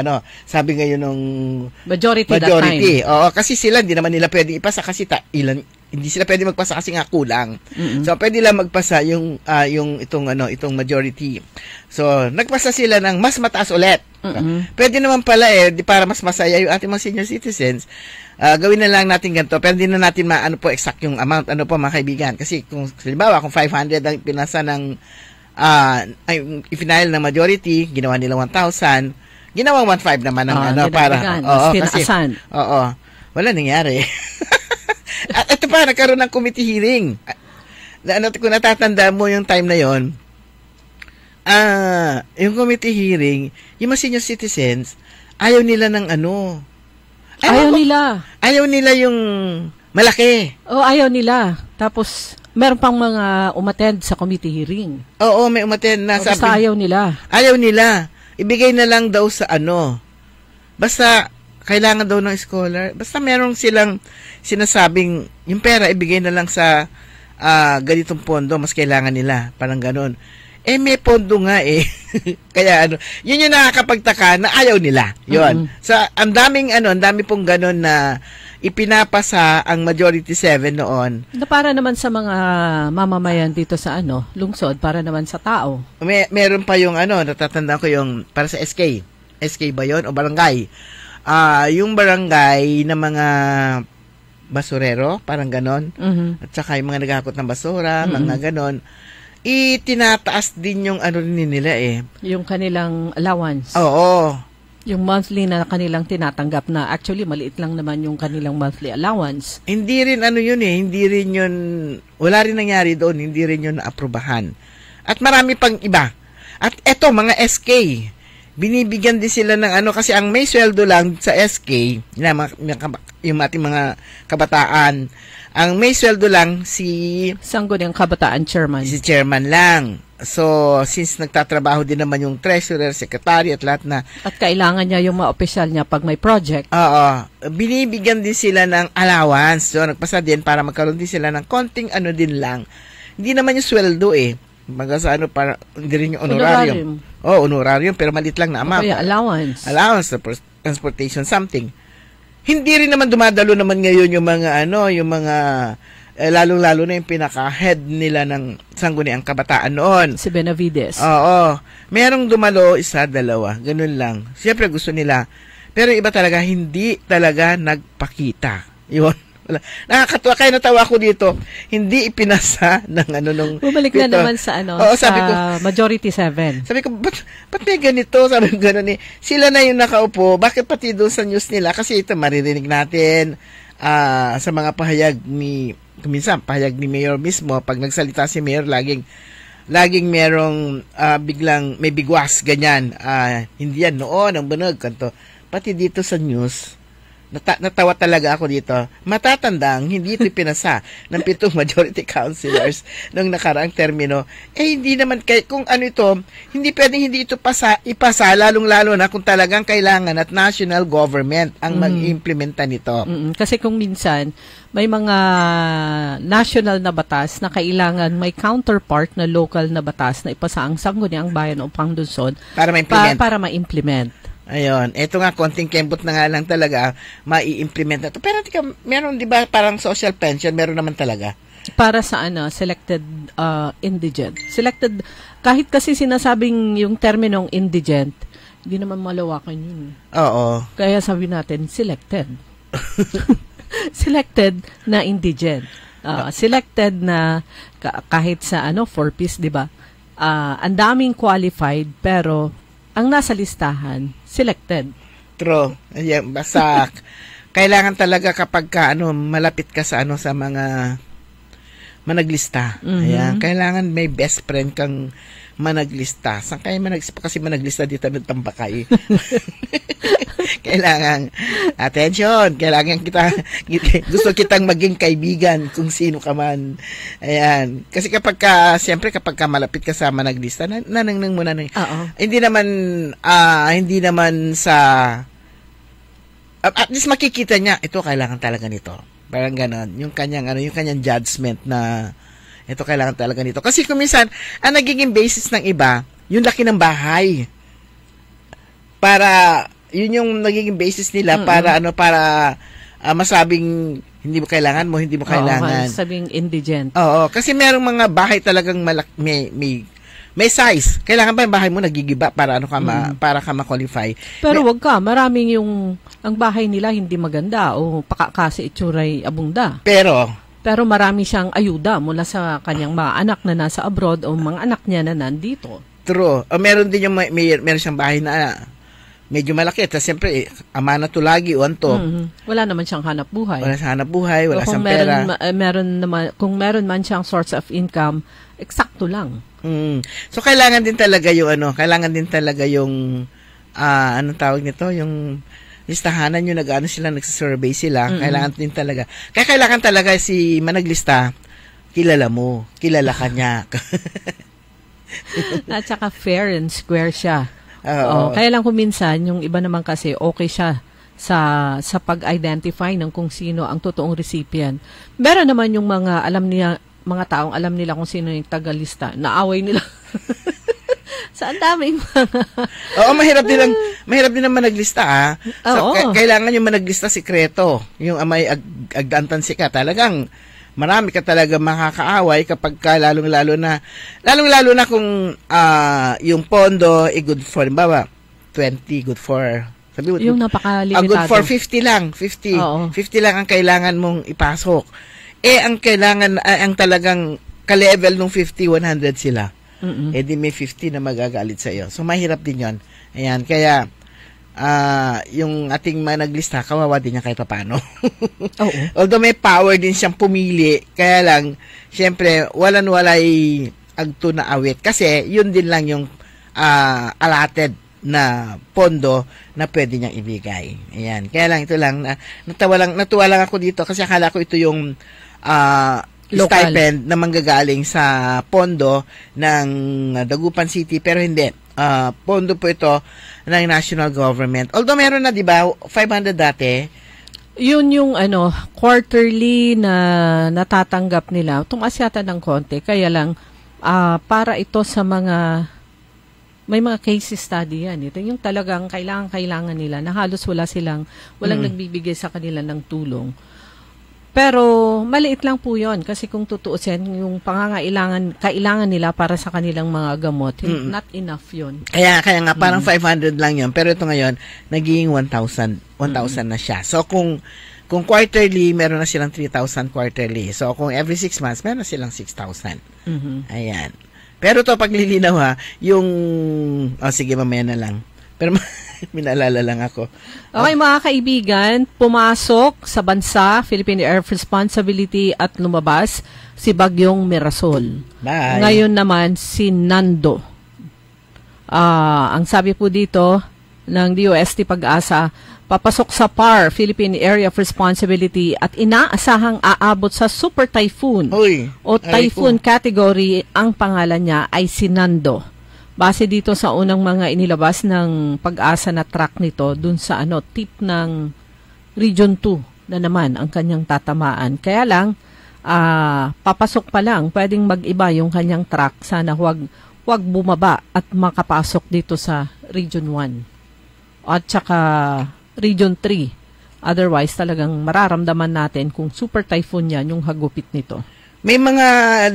majority that time. Oo, kasi sila hindi naman nila pwede ipasa kasi hindi sila pwede magpasa kasi nga kulang. So pwede lang magpasa yung itong majority. So nagpasa sila ng mas mataas ulit. Pwede naman pala para mas masaya yung ating mga senior citizens. Gawin na lang natin ganito. Pero hindi na natin maano po exact yung amount. Ano po mga kaibigan? Kasi kung halimbawa kung 500 ang pinasa ng i-final ng majority, ginawa nila 1,000, ginawang 1,500 naman ang para kasi wala nangyari. At ito pa, nagkaroon ng committee hearing. Kung natatanda mo yung time na yon, yung committee hearing, yung mga senior citizens, ayaw nila ng Ayaw nila yung malaki. Ayaw nila. Tapos, meron pang mga umattend sa committee hearing. Oo, may umattend na. Basta ayaw nila. Ayaw nila. Ibigay na lang daw sa Basta, kailangan daw ng scholar. Basta merong silang sinasabing, yung pera, ibigay na lang sa ganitong pondo, mas kailangan nila. Parang ganon. May pondo nga Kaya yun yung nakakapagtaka na ayaw nila. Yun. So, ang dami pong ganon na ipinapasa ang majority 7 noon. Para naman sa mga mamamayan dito sa lungsod, para naman sa tao. Meron pa yung natatandaan ko yung para sa SK. SK ba yun? O barangay? yung barangay na mga basurero, parang ganon, at saka yung mga naghahakot ng basura, mga ganon, itinataas din yung ano rin nila Yung kanilang allowance. Oo. Yung monthly na kanilang tinatanggap na actually maliit lang naman yung kanilang monthly allowance. Hindi rin hindi rin yun, wala rin nangyari doon, hindi rin yun naaprubahan. At marami pang iba. At eto, mga SK, binibigyan din sila ng kasi ang may sweldo lang sa SK, yung ating mga kabataan, ang may sweldo lang si Sangguniang Kabataan Chairman. Si Chairman lang. So, since nagtatrabaho din naman yung treasurer, secretary at lahat na. At kailangan niya yung mga opisyal niya pag may project. Oo. Binibigyan din sila ng allowance. So, nagpasa din para magkaroon din sila ng konting din lang. Hindi naman yung sweldo Baga sa para hindi rin yung honorarium. Honorarium, pero malit lang na amount. Kaya allowance. Allowance, transportation, something. Hindi rin naman dumadalo naman ngayon yung mga yung mga lalong-lalo na yung pinaka-head nila ng Sangguniang Kabataan noon. Si Benavides. Oo. Merong dumalo, isa, dalawa. Ganun lang. Siyempre gusto nila. Pero iba talaga, hindi talaga nagpakita. Yun. Nakakatuwa. Kaya natawa ko dito. Hindi ipinasa ng nung... Bumalik na naman sa sabi ko, Majority 7. Sabi ko, ba't may ganito? Sabi ko gano'n Sila na yung nakaupo. Bakit pati doon sa news nila? Kasi ito maririnig natin sa mga pahayag minsan pahayag ni Mayor mismo, pag nagsalita si Mayor, laging merong biglang may bigwas, ganyan. Hindi yan noon, ang bunog, kanto. Pati dito sa news, natawa talaga ako dito. Matatandang, hindi ito pinasa ng 7 majority councilors nung nakaraang termino. Hindi naman, kung ito, hindi pwedeng hindi ito ipasa, lalong-lalo na kung talagang kailangan at national government ang mag-implementa nito. Kasi kung minsan, may mga national na batas na kailangan may counterpart na local na batas na ipasa ang Sangguniang Bayan o Panglunsod para ma-implement. Ayun. Ito nga, konting kembot na nga lang talaga, mai-implement na ito. Pero meron, di ba, parang social pension, meron naman talaga. Para sa selected indigent. Selected, kahit kasi sinasabing yung terminong indigent, hindi naman malawakan yun. Oo. Kaya sabi natin, selected. Selected na indigent. Selected na kahit sa 4-piece, di ba? Ang daming qualified, pero ang nasa listahan, selected. True. Ayan, basta kailangan talaga kapag malapit ka sa sa mga managlista. Ayan, kailangan may best friend kang managlista. Saan kayo kasi managlista dito ng Tambakay? Kailangan attention, gusto kitang maging kaibigan kung sino ka man. Ayan. Kasi siyempre kapag malapit ka sa managlista, nanangnang mo na. Hindi naman sa at least makikita niya, ito kailangan talaga nito. Parang ganon. Yung kanyang judgment na ito kailangan talaga nito. Kasi kung minsan, ang nagiging basis ng iba, yung laki ng bahay. Yun yung nagiging basis nila para masabing hindi mo kailangan. Masabing indigent. Oo, kasi merong mga bahay talagang may size. Kailangan ba yung bahay mo nagigiba para para ka ma-qualify? Pero wag ka, maraming ang bahay nila hindi maganda o kasi itsuray abungda. Pero marami siyang ayuda mula sa kanyang mga anak na nasa abroad o mga anak niya na nandito. True. O meron din meron siyang bahay na medyo malaki. Tapos siyempre, ama na to lagi o anto. Wala naman siyang hanap buhay. Wala siyang pera. Kung meron man siyang source of income, eksakto lang. So, kailangan din talaga yung anong tawag nito, yung listahanan yung nagsasurvey sila, kailangan din talaga. Kaya kailangan talaga si managlista, kilala mo, kilala ka niya. At saka fair and square siya. Oo. Kaya lang kung minsan, yung iba naman kasi okay siya sa pag-identify ng kung sino ang totoong recipient. Meron naman yung mga taong alam nila kung sino yung tagalista, naaway nila. Sa ang daming Oo, mahirap din naman naglista So, kailangan yung managlista sikreto. Yung may agdantansi ka. Talagang marami ka talaga makakaaway kapag lalong-lalo na kung yung pondo good for, 20, good for Sabi mo, yung napakalimitado. good for 50 lang. 50. Oo. 50 lang ang kailangan mong ipasok. Ang kailangan, ang talagang ka-level ng 50, 100 sila. Di may 50 na magagalit sa iyo. So, mahirap din yon. Ayan, kaya, yung ating naglista, kawawa din niya kahit paano. Although may power din siyang pumili, kaya lang, syempre, walay agto na awit. Kasi, yun din lang yung allotted na pondo na pwede niyang ibigay. Ayan. Kaya lang, ito lang, natuwa lang ako dito kasi akala ko ito yung stipend na manggagaling sa pondo ng Dagupan City, pero hindi. Pondo po ito ng national government. Although meron na, di ba, 500 dati. Yun yung quarterly na natatanggap nila. Tumaas yata ng konti. Kaya lang, para ito sa may mga case study yan. Ito yung talagang kailangan nila na halos walang nagbibigay sa kanila ng tulong. Pero maliit lang po yun kasi kung tutuusin, yung kailangan nila para sa kanilang mga gamot, not enough yun. Kaya nga parang 500 lang yun. Pero ito ngayon, naging 1,000 na siya. So kung quarterly, meron na silang 3,000 quarterly. So kung every 6 months, meron na silang 6,000. Ayan. Pero to paglilinaw yung sige, mamaya na lang. Pero minalala lang ako. Okay, mga kaibigan, pumasok sa bansa, Philippine Air Responsibility at lumabas si Bagyong Mirasol. Bye. Ngayon naman si Nando. Ang sabi po dito ng DOST Pag-asa, papasok sa PAR, Philippine Area of Responsibility at inaasahang aabot sa Super Typhoon o Typhoon category. Ang pangalan niya ay si Nando. Base dito sa unang mga inilabas ng Pag-asa na track nito dun sa tip ng Region 2 na naman ang kanyang tatamaan. Kaya lang, papasok pa lang, pwedeng mag-iba yung kanyang track. Sana huwag bumaba at makapasok dito sa Region 1. At saka Region 3. Otherwise, talagang mararamdaman natin kung super typhoon yan, yung hagupit nito. May mga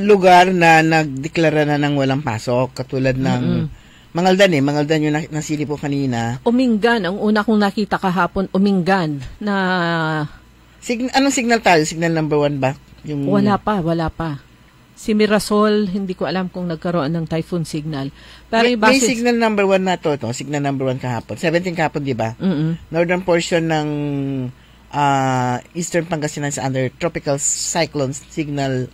lugar na nagdeklara na ng walang pasok, katulad ng Mangaldan yung nasili po kanina. Umingan, ang una kong nakita kahapon, Umingan, na... Anong signal tayo? Signal number 1 ba? Wala pa. Si Mirasol, hindi ko alam kung nagkaroon ng typhoon signal. Pero may signal number 1 na to. Signal number 1 kahapon. 17 kahapon, di ba? Northern portion ng Eastern Pangasinan sa under tropical cyclone signal,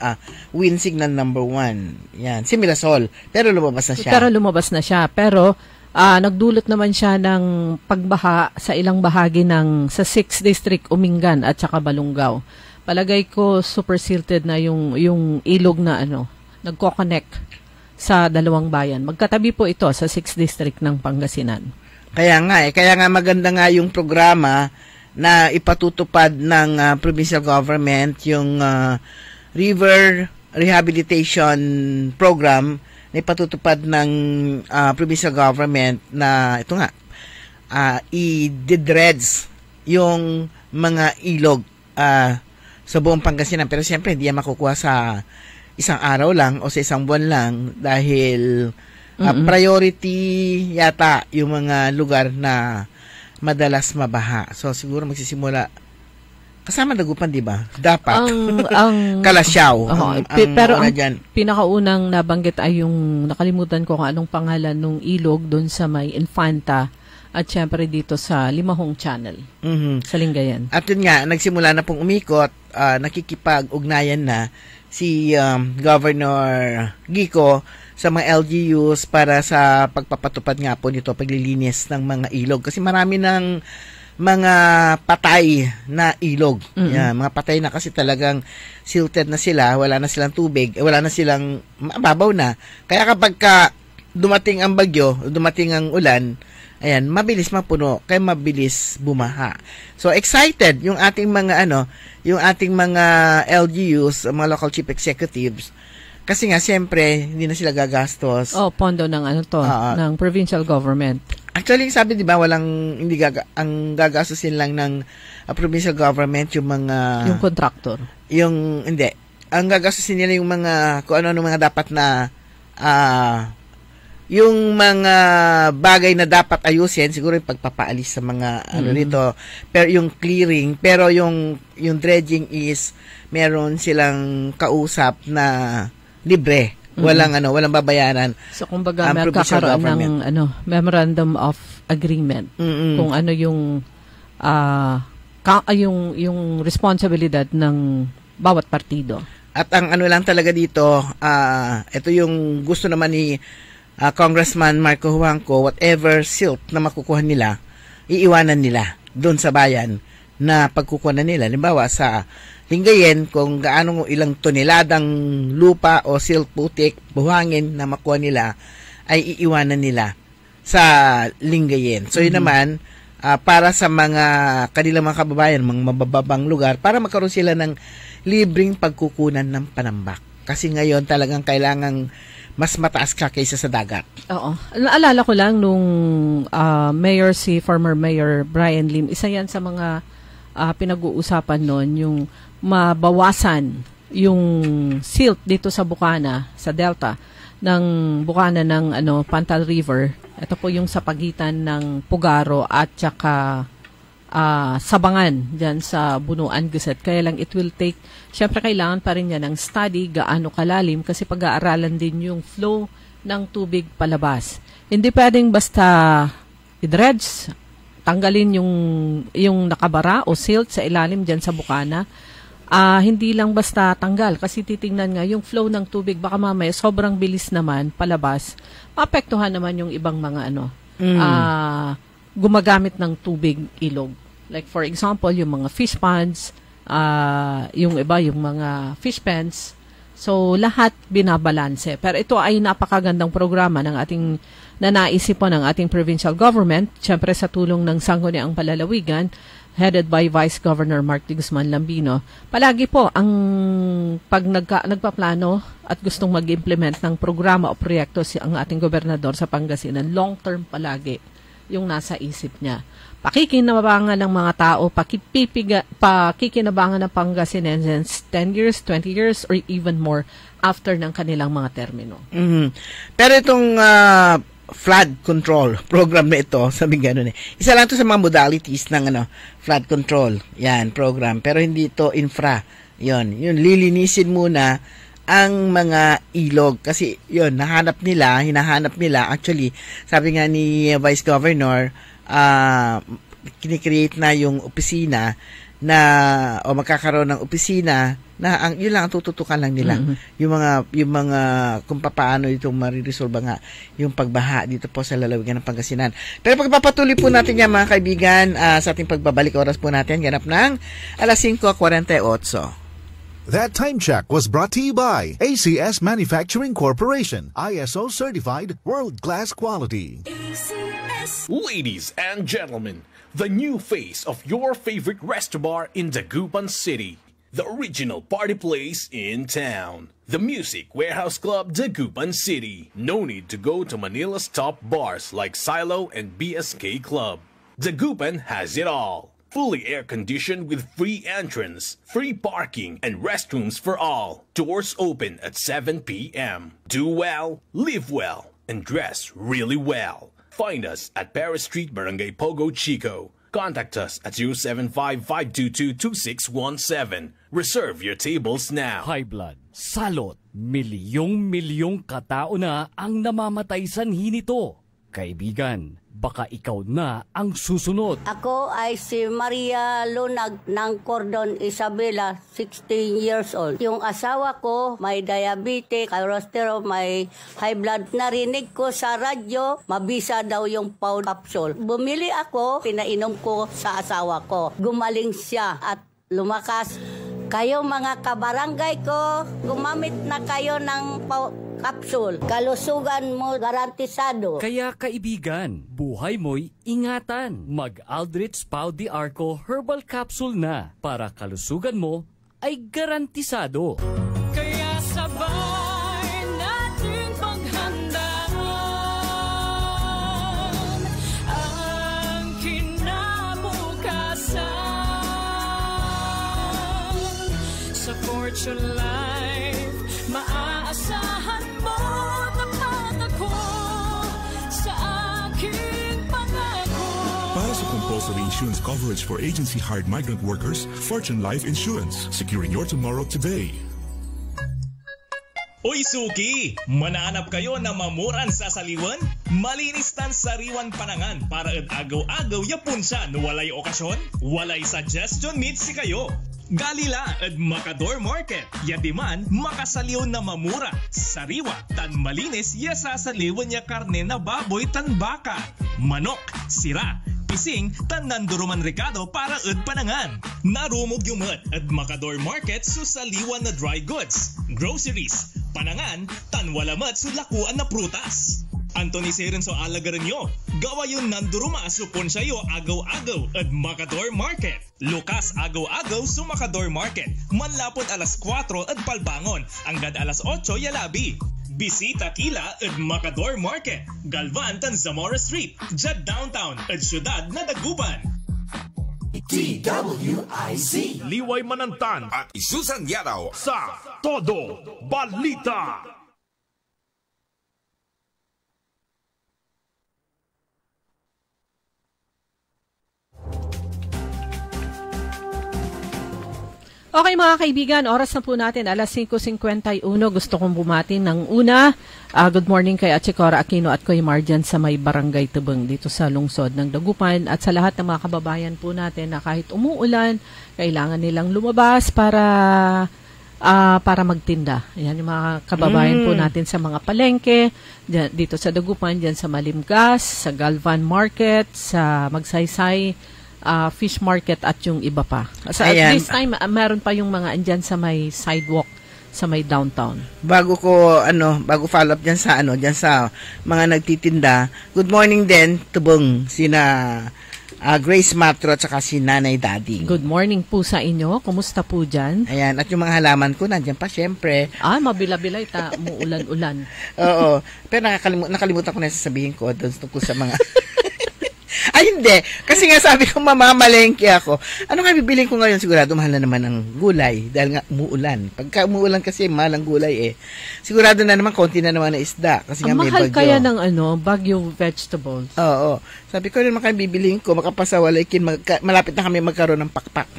wind signal number 1. Yan. Si Mirasol. Pero lumabas na siya. Pero nagdulot naman siya ng pagbaha sa ilang bahagi sa 6th District, Umingan at saka Balungaw. Palagay ko super silted na yung ilog na nagko-connect sa dalawang bayan. Magkatabi po ito sa 6th District ng Pangasinan. Kaya nga maganda nga yung programa na ipatutupad ng provincial government, yung River Rehabilitation Program na ipatutupad ng provincial government na ito nga, i-dredge yung mga ilog sa buong Pangasinan. Pero siyempre, hindi yan makukuha sa isang araw lang o sa isang buwan lang dahil priority yata yung mga lugar na madalas mabaha. So, siguro magsisimula kasama Dagupan, di ba? Dapat. Ang Kalasyaw. Pero ang pinakaunang nabanggit ay yung, nakalimutan ko kung anong pangalan ng ilog doon sa may Infanta. At syempre dito sa Limahong Channel, sa Lingayen. At yun nga, nagsimula na pong umikot, nakikipag-ugnayan na si Governor Gico sa mga LGUs para sa pagpapatupad nga po nito, paglilinis ng mga ilog. Kasi marami ng mga patay na ilog. Yan, mga patay na kasi talagang silted na sila, wala na silang tubig, wala na silang, mababaw na. Kaya kapag dumating ang bagyo, dumating ang ulan, ayan, mabilis mapuno, kaya mabilis bumaha. So excited yung ating mga yung ating mga LGUs, mga local chief executives, kasi nga siyempre hindi na sila gagastos. Pondo ng ng provincial government. Actually, sabi 'di ba, ang gagastusin lang ng provincial government yung mga yung contractor. Ang gagastusin nila yung mga kung ano mga dapat na yung mga bagay na dapat ayusin, siguro yung pagpapaalis sa mga nito, pero yung clearing, pero yung dredging is meron silang kausap na libre. Walang walang babayaran. So kumbaga magkakaroon ng memorandum of agreement kung ano yung yung responsibilidad ng bawat partido. At ang lang talaga dito, ito yung gusto naman ni Congressman Marco Juangco, whatever silt na makukuha nila, iiwanan nila doon sa bayan na pagkukuha na nila. Halimbawa sa Lingayen, kung gaano ilang toneladang lupa o silt, putik, buhangin na makuha nila, ay iiwanan nila sa Lingayen. So yun naman, para sa mga kanilang mga kababayan, mga mabababang lugar, para magkaroon sila ng libreng pagkukunan ng panambak. Kasi ngayon talagang kailangang mas mataas ka kaysa sa dagat. Oo. Naalala ko lang nung former Mayor Brian Lim, isa yan sa mga pinag-uusapan noon, yung mabawasan yung silt dito sa Bukana, sa Delta, ng Bukana ng Pantal River. Ito po yung sa pagitan ng Pugaro at saka Sabangan dyan sa Bunuan, Guset. Kaya lang it will take, syempre kailangan pa rin yan ng study, gaano kalalim, kasi pag-aaralan din yung flow ng tubig palabas. Hindi pwedeng basta i-dredge, tanggalin yung nakabara o silt sa ilalim dyan sa Bukana. Hindi lang basta tanggal, kasi titingnan nga yung flow ng tubig, baka mamaya sobrang bilis naman palabas, maapektuhan naman yung ibang mga gumagamit ng tubig ilog. Like for example, yung mga fish ponds, yung iba, yung mga fish pens. So, lahat binabalanse. Pero ito ay napakagandang programa ng na naisip po ng ating provincial government, syempre sa tulong ng Sangguniang Palalawigan, headed by Vice Governor Mark D. Guzman Lambino. Palagi po ang pag nagpaplano at gustong mag-implement ng programa o proyekto ang ating gobernador sa Pangasinan, long-term palagi yung nasa isip niya. Pakikinabangan ng mga tao, pakikinabangan ng Pangasinenses 10 years, 20 years, or even more after ng kanilang mga termino. Pero itong flood control program na ito, sabi gano'n isa lang to sa mga modalities ng flood control, yan, program. Pero hindi ito infra. Yun, lilinisin muna ang mga ilog. Kasi yun, hinahanap nila, actually, sabi nga ni Vice Governor, kinikreate na yung opisina o magkakaroon ng opisina na yun lang ang tututukan lang nila. Yung mga kung paano itong mariresolve nga yung pagbaha dito po sa lalawigan ng Pangasinan. Pero pagpapatuloy po natin yan mga kaibigan, sa ating pagbabalik oras po natin, ganap ng 5:48. That time check was brought to you by ACS Manufacturing Corporation, ISO certified world-class quality. ACS. Ladies and gentlemen, the new face of your favorite restaurant in Dagupan City. The original party place in town. The Music Warehouse Club, Dagupan City. No need to go to Manila's top bars like Silo and BSK Club. Dagupan has it all. Fully air-conditioned with free entrance, free parking, and restrooms for all. Doors open at 7 p.m. Do well, live well, and dress really well. Find us at Paris Street, Barangay Pogo, Chico. Contact us at 075-522-2617. Reserve your tables now. High blood, salot, milyong katao na ang namamatay sanhi nito. Kaibigan, baka ikaw na ang susunod. Ako ay si Maria Lunag ng Cordon Isabela, 16 years old. Yung asawa ko may diabetes, cholesterol, may high blood. Narinig ko sa radyo, mabisa daw yung Paul capsule. Bumili ako, pinainom ko sa asawa ko. Gumaling siya at lumakas. Kayo mga kabarangay ko, gumamit na kayo ng capsule. Kalusugan mo garantisado. Kaya kaibigan, buhay mo'y ingatan. Mag-Aldrich Pau de Arco Herbal Capsule na para kalusugan mo ay garantisado. Kaya sabay natin paghandaan ang kinabukasan. Sa Fortune Life, maaasahan mo tapat ako compulsory insurance coverage for agency-hired migrant workers, Fortune Life Insurance. Securing your tomorrow today. Uy suki, manaanap kayo na mamuran sa saliwan? Malinis tan sariwan panangan para agaw-agaw yapon siya no walay okasyon? Walay suggestion meet si kayo. Galila at Macador Market. Yadiman, makasaliw na mamura. Sariwa, tan malinis, yasasaliwan niya karne na baboy tan baka. Manok, sira, pising, tan nanduruman Ricardo para panangan. Narumog yung at Macador Market susaliwan na dry goods, groceries, panangan, tan walamat sulakuan na prutas. Anthony Serenso alagaran nyo. Gawa yung nanduruma supon sayo agaw-agaw at Macador Market. Lukas agaw-agaw sa Macador Market. Manlapon alas 4 at palbangon. Hanggang alas 8 yalabi. Bisita kila at Macador Market. Galvan tan Zamora Street. Jad Downtown at Syudad na Daguban. DWIZ Liway Manantan at Isusan Yaraw sa Todo Balita. Okay mga kaibigan, oras na po natin, alas 5:51. Gusto kong bumati ng una. Good morning kay Achikora Aquino at Kuya Marjan sa may Barangay Tubeng dito sa lungsod ng Dagupan. At sa lahat ng mga kababayan po natin na kahit umuulan, kailangan nilang lumabas para magtinda. Ayan yung mga kababayan po natin sa mga palengke, dito sa Dagupan, dyan sa Malimgas, sa Galvan Market, sa Magsaysay, fish market at yung iba pa. So at this time, meron pa yung mga andyan sa may sidewalk, sa may downtown. Bago follow up dyan sa mga nagtitinda, good morning din, Tubong, sina Grace Matro at saka si Nanay Daddy. Good morning po sa inyo. Kumusta po dyan? Ayan, at yung mga halaman ko, nandyan pa, syempre. Mabila-bilay, umuulan-ulan. Oo, pero nakalimutan ko na sasabihin ko doon tungkol sa mga... Ay, hindi. Kasi nga sabi ko, mamamalengke ako. Ano nga bibiling ko ngayon? Sigurado mahal na naman ang gulay dahil nga umuulan. Pagka umuulan kasi, mahal ang gulay eh. Sigurado na naman, konti na naman na isda. Kasi nga may bagyo. Mahal kaya ng bagyo vegetables. Oo. Sabi ko, naman kayo bibiling ko, makapasawalaikin, malapit na kami magkaroon ng pakpak.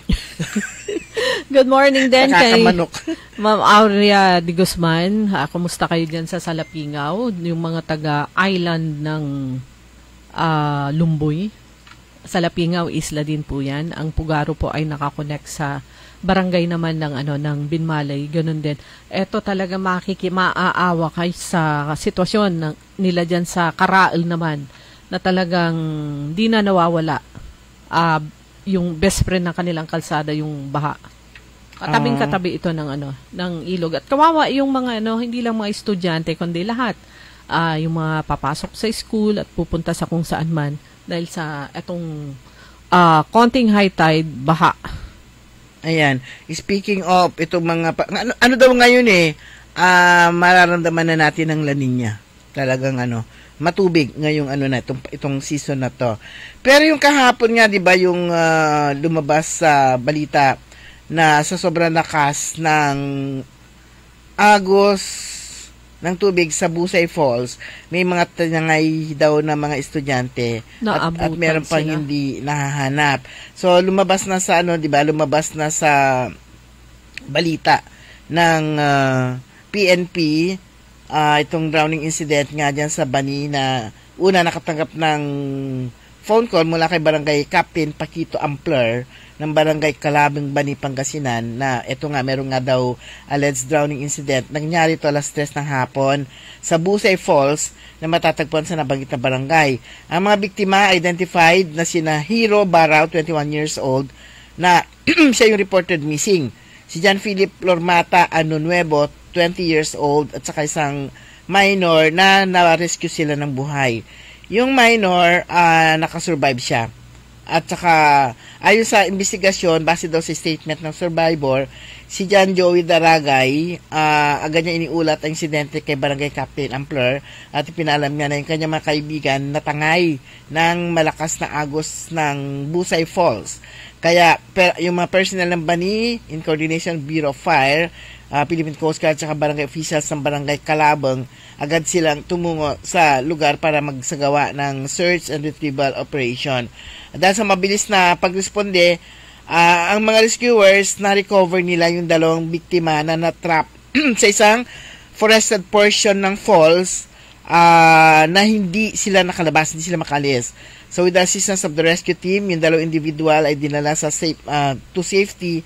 Good morning din kay Ma'am Aurea de Guzman. Kumusta kayo dyan sa Salapingaw? Yung mga taga-island ng Lumboy. Sa Lapingaw, isla din po yan. Ang Pugaro po ay nakakonect sa barangay naman ng Binmalay. Ganun din. Ito talaga maaawa kayo sa sitwasyon nila dyan sa Karaal naman na talagang di na nawawala. Yung best friend ng kanilang kalsada, yung baha. Katabing-katabi ito ng ilog. At kawawa yung mga hindi lang mga estudyante kundi lahat. Yung mga papasok sa school at pupunta sa kung saan man dahil sa etong konting high tide, baha. Ayan. Speaking of itong mga ano daw ngayon mararamdaman na natin ang La Niña. Talagang matubig ngayong itong season na to. Pero yung kahapon nga 'di ba yung lumabas sa balita na sa sobrang lakas ng agos ng tubig sa Busay Falls, may mga tangay daw na mga estudyante at meron pang hindi nahahanap. So lumabas na sa lumabas na sa balita ng PNP itong drowning incident nga diyan sa Bani na una nakatanggap ng phone call mula kay Barangay Captain Paquito Ampler ng Barangay Calabing, Bani, Pangasinan na ito nga, meron nga daw alleged drowning incident. Nangyari ito alas 3 ng hapon sa Busay Falls na matatagpuan sa nabanggit na barangay. Ang mga biktima identified na sina Hero Barao, 21 years old, na siya yung reported missing. Si John Philip Lormata Anunuevo, 20 years old, at saka isang minor na na-rescue sila ng buhay. Yung minor, nakasurvive siya. At saka, ayon sa investigasyon, base daw sa statement ng survivor, si John Joey Daragay, agad niya iniulat ang insidente kay Barangay Captain Ampler at pinaalam niya na yung kanyang mga kaibigan natangay ng malakas na agos ng Busay Falls. Kaya yung mga personnel ng BANI in coordination Bureau of Fire, Philippine Coast Guard at barangay officials ng barangay Calabang, agad silang tumungo sa lugar para magsagawa ng search and retrieval operation. Dahil sa mabilis na pagresponde, ang mga rescuers na-recover nila yung 2 biktima na na-trap sa isang forested portion ng falls na hindi sila nakalabas, hindi sila makalis. So with the assistance of the rescue team, yung 2 individual ay dinala sa to safety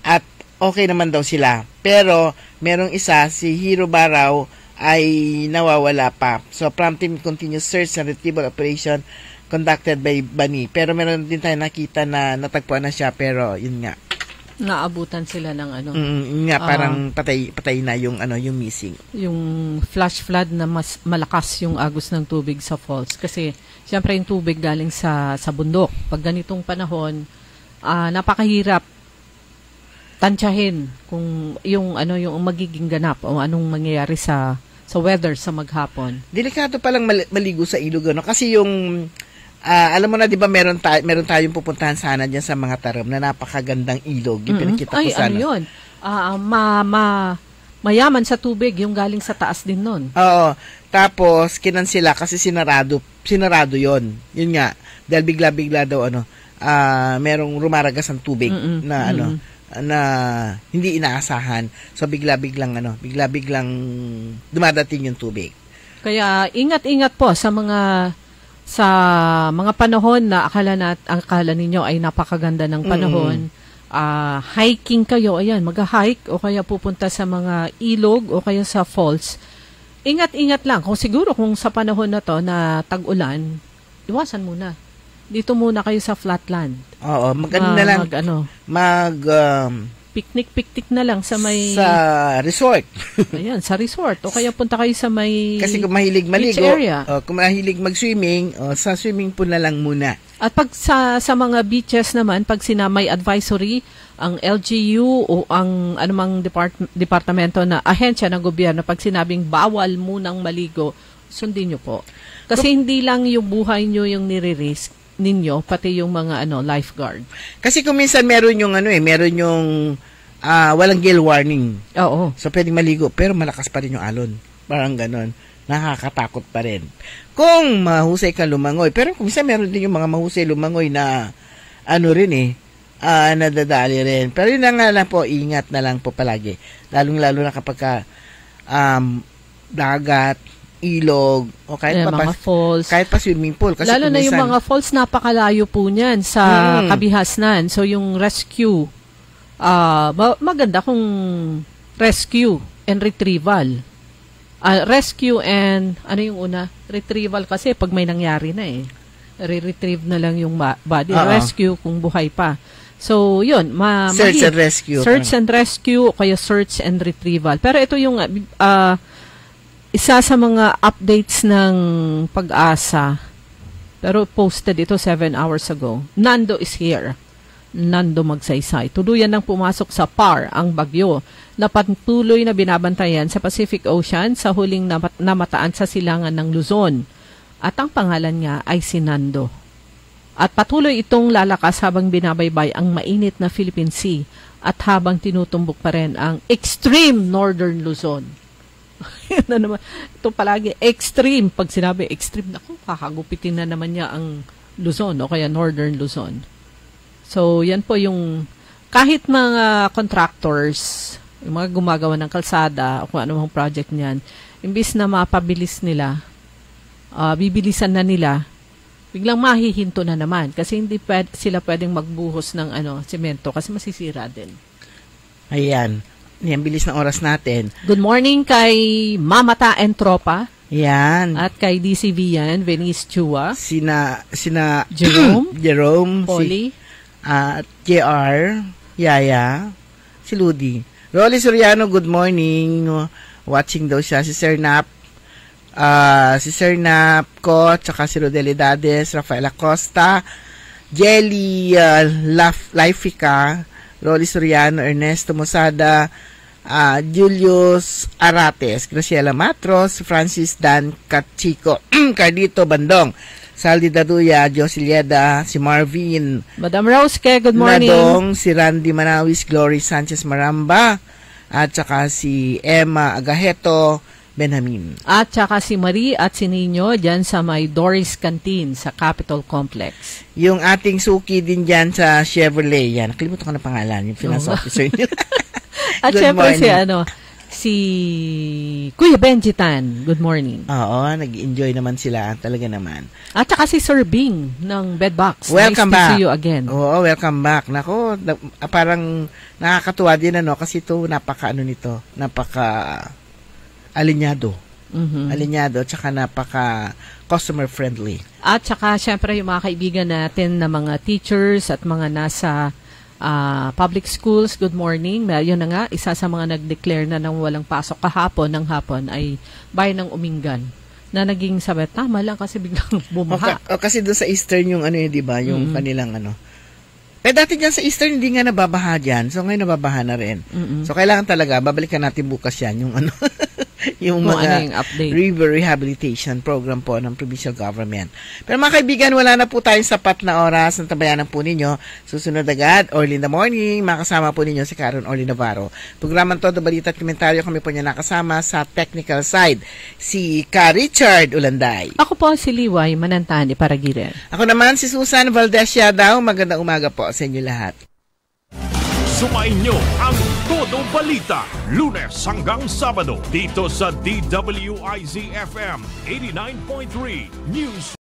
at okay naman daw sila. Pero merong isa, si Hiro Baraw, ay nawawala pa. So prompt team continuous search and retrieval operation conducted by BANI. Pero meron din tayo nakita na natagpuan na siya, pero yun nga. Naabutan sila ng ano. Yun nga, parang patay na yung yung missing. Yung flash flood na mas malakas yung agos ng tubig sa falls. Kasi siyempre yung tubig galing sa bundok. Pag ganitong panahon, napakahirap tansyahin kung yung magiging ganap o anong mangyayari sa weather sa maghapon. Delikado palang maligo sa ilog, kasi yung alam mo na, di ba, meron tayong pupuntahan sana diyan sa mga Taram na napakagandang ilog. Yung pinakita ko sana. Ay, yun? Mayaman sa tubig, yung galing sa taas din nun. Oo. Tapos, kinansila kasi sinarado yon. Yun nga. Dahil bigla-bigla daw, merong rumaragas ang tubig na hindi inaasahan. So, bigla-biglang dumadating yung tubig. Kaya, ingat-ingat po sa mga panahon na akala ninyo ay napakaganda ng panahon. Hiking kayo, ayan, mag-hike o kaya pupunta sa mga ilog o kaya sa falls. Ingat-ingat lang. Kung sa panahon na to na tag-ulan, iwasan muna. Dito muna kayo sa flatland. Oo, picnic na lang sa resort. Ayan, sa resort. O kaya punta kayo sa may kasi kung mahilig maligo, area. Kung mahilig mag-swimming, sa swimming pool na lang muna. At pag sa mga beaches naman, pag may advisory, ang LGU o ang anumang departamento na ahensya ng gobyerno, pag sinabing bawal munang maligo, sundin nyo po. Kasi hindi lang yung buhay nyo yung nire-risk ninyo, pati yung mga lifeguard. Kasi kung minsan meron yung walang gale warning. Oo. So pwedeng maligo pero malakas pa rin yung alon. Parang ganon. Nakakatakot pa rin. Kung mahusay ka lumangoy, pero kung minsan meron din yung mga mahusay lumangoy na nadadali rin. Pero yun na nga lang po, ingat na lang po palagi. Lalong-lalo na kapag dagat, ilog, o kahit mga falls. Kahit pa swimming pool. Kasi lalo na yung mga falls, napakalayo po niyan sa Kabihasnan. So yung rescue, maganda kung rescue and retrieval. Rescue and, yung una? Retrieval kasi pag may nangyari na re-retrieve na lang yung body. Rescue kung buhay pa. So, yun. Search and rescue. Search and rescue o kaya search and retrieval. Pero ito yung isa sa mga updates ng Pag-asa, pero posted ito 7 hours ago. Nando is here. Nando Magsaysay. Tuluyan nang pumasok sa PAR ang bagyo na patuloy na binabantayan sa Pacific Ocean sa huling namataan sa silangan ng Luzon. At ang pangalan niya ay si Nando. At patuloy itong lalakas habang binabaybay ang mainit na Philippine Sea at habang tinutumbok pa rin ang extreme northern Luzon. Ito palagi, extreme. Pag sinabi extreme, kakagupitin na naman niya ang Luzon o kaya Northern Luzon. So, yan po yung, kahit mga contractors, yung mga gumagawa ng kalsada o kung anumang project niyan, imbis na mapabilis nila, bibilisan na nila, biglang mahihinto na naman kasi hindi sila pwedeng magbuhos ng semento kasi masisira din. Ayan. Yan, bilis ng oras natin. Good morning kay Mamata and Tropa. Yan. At kay DC Vian, Venice Chua. Sina Jerome. Polly. At JR. Yaya. Si Ludi. Rolly Soriano, good morning. Watching daw siya. Si Sir Nap. Si Sir Nap ko. Tsaka si Rodelidades. Rafael Acosta. Jelly Laifica. Rolly Soriano, Ernesto Mosada, Julius Arates, Graciela Matros, Francis Dan Cachico, Cardito Bandong, Saldi Daduya, Josie Lieda, si Marvin, Madam Rosque, good morning. Nadong, si Randy Manawis, Glory Sanchez Maramba, at saka si Emma Agaheto Benjamin. At saka si Marie at si Nino dyan sa may Doris Canteen sa Capitol Complex. Yung ating suki din dyan sa Chevrolet, yan. Nakalimutan ko na pangalan, yung finance officer niyo. At syempre si Kuya Benji Tan. Good morning. Oo, nag-enjoy naman sila. Talaga naman. At saka si Sir Bing ng Bedbox. Welcome nice back. to see you again. Oo, welcome back. Nako, parang nakakatuwa din kasi ito napaka alinyado. Alinyado, tsaka napaka customer friendly. At saka syempre yung mga kaibigan natin na mga teachers at mga nasa public schools, good morning. Yun na nga, isa sa mga nag-declare na ng walang pasok ng hapon ay bayan ng Umingan na naging sabi, tama lang kasi biglang bumaha. Kasi doon sa Eastern yung di ba, yung kanilang Pero dati dyan sa Eastern, hindi nga nababaha dyan. So ngayon nababaha na rin. So kailangan talaga, babalikan natin bukas yan, yung yung mga yung update. river rehabilitation program po ng provincial government. Pero mga kaibigan, wala na po tayong sapat na oras ng tabayanan po ninyo. Susunod agad, early in the morning, makasama po ninyo si Karen Orly Navarro. Programang Todo Balita at Komentaryo, kami po niya nakasama sa technical side, si Ka Richard Ulanday. Ako po si Liway Manantani Paragiren. Ako naman si Susan Valdez Yadaw. Magandang umaga po sa inyo lahat. Sumainyo ang Todo Balita, Lunes hanggang Sabado, dito sa DWIZ FM 89.3 News.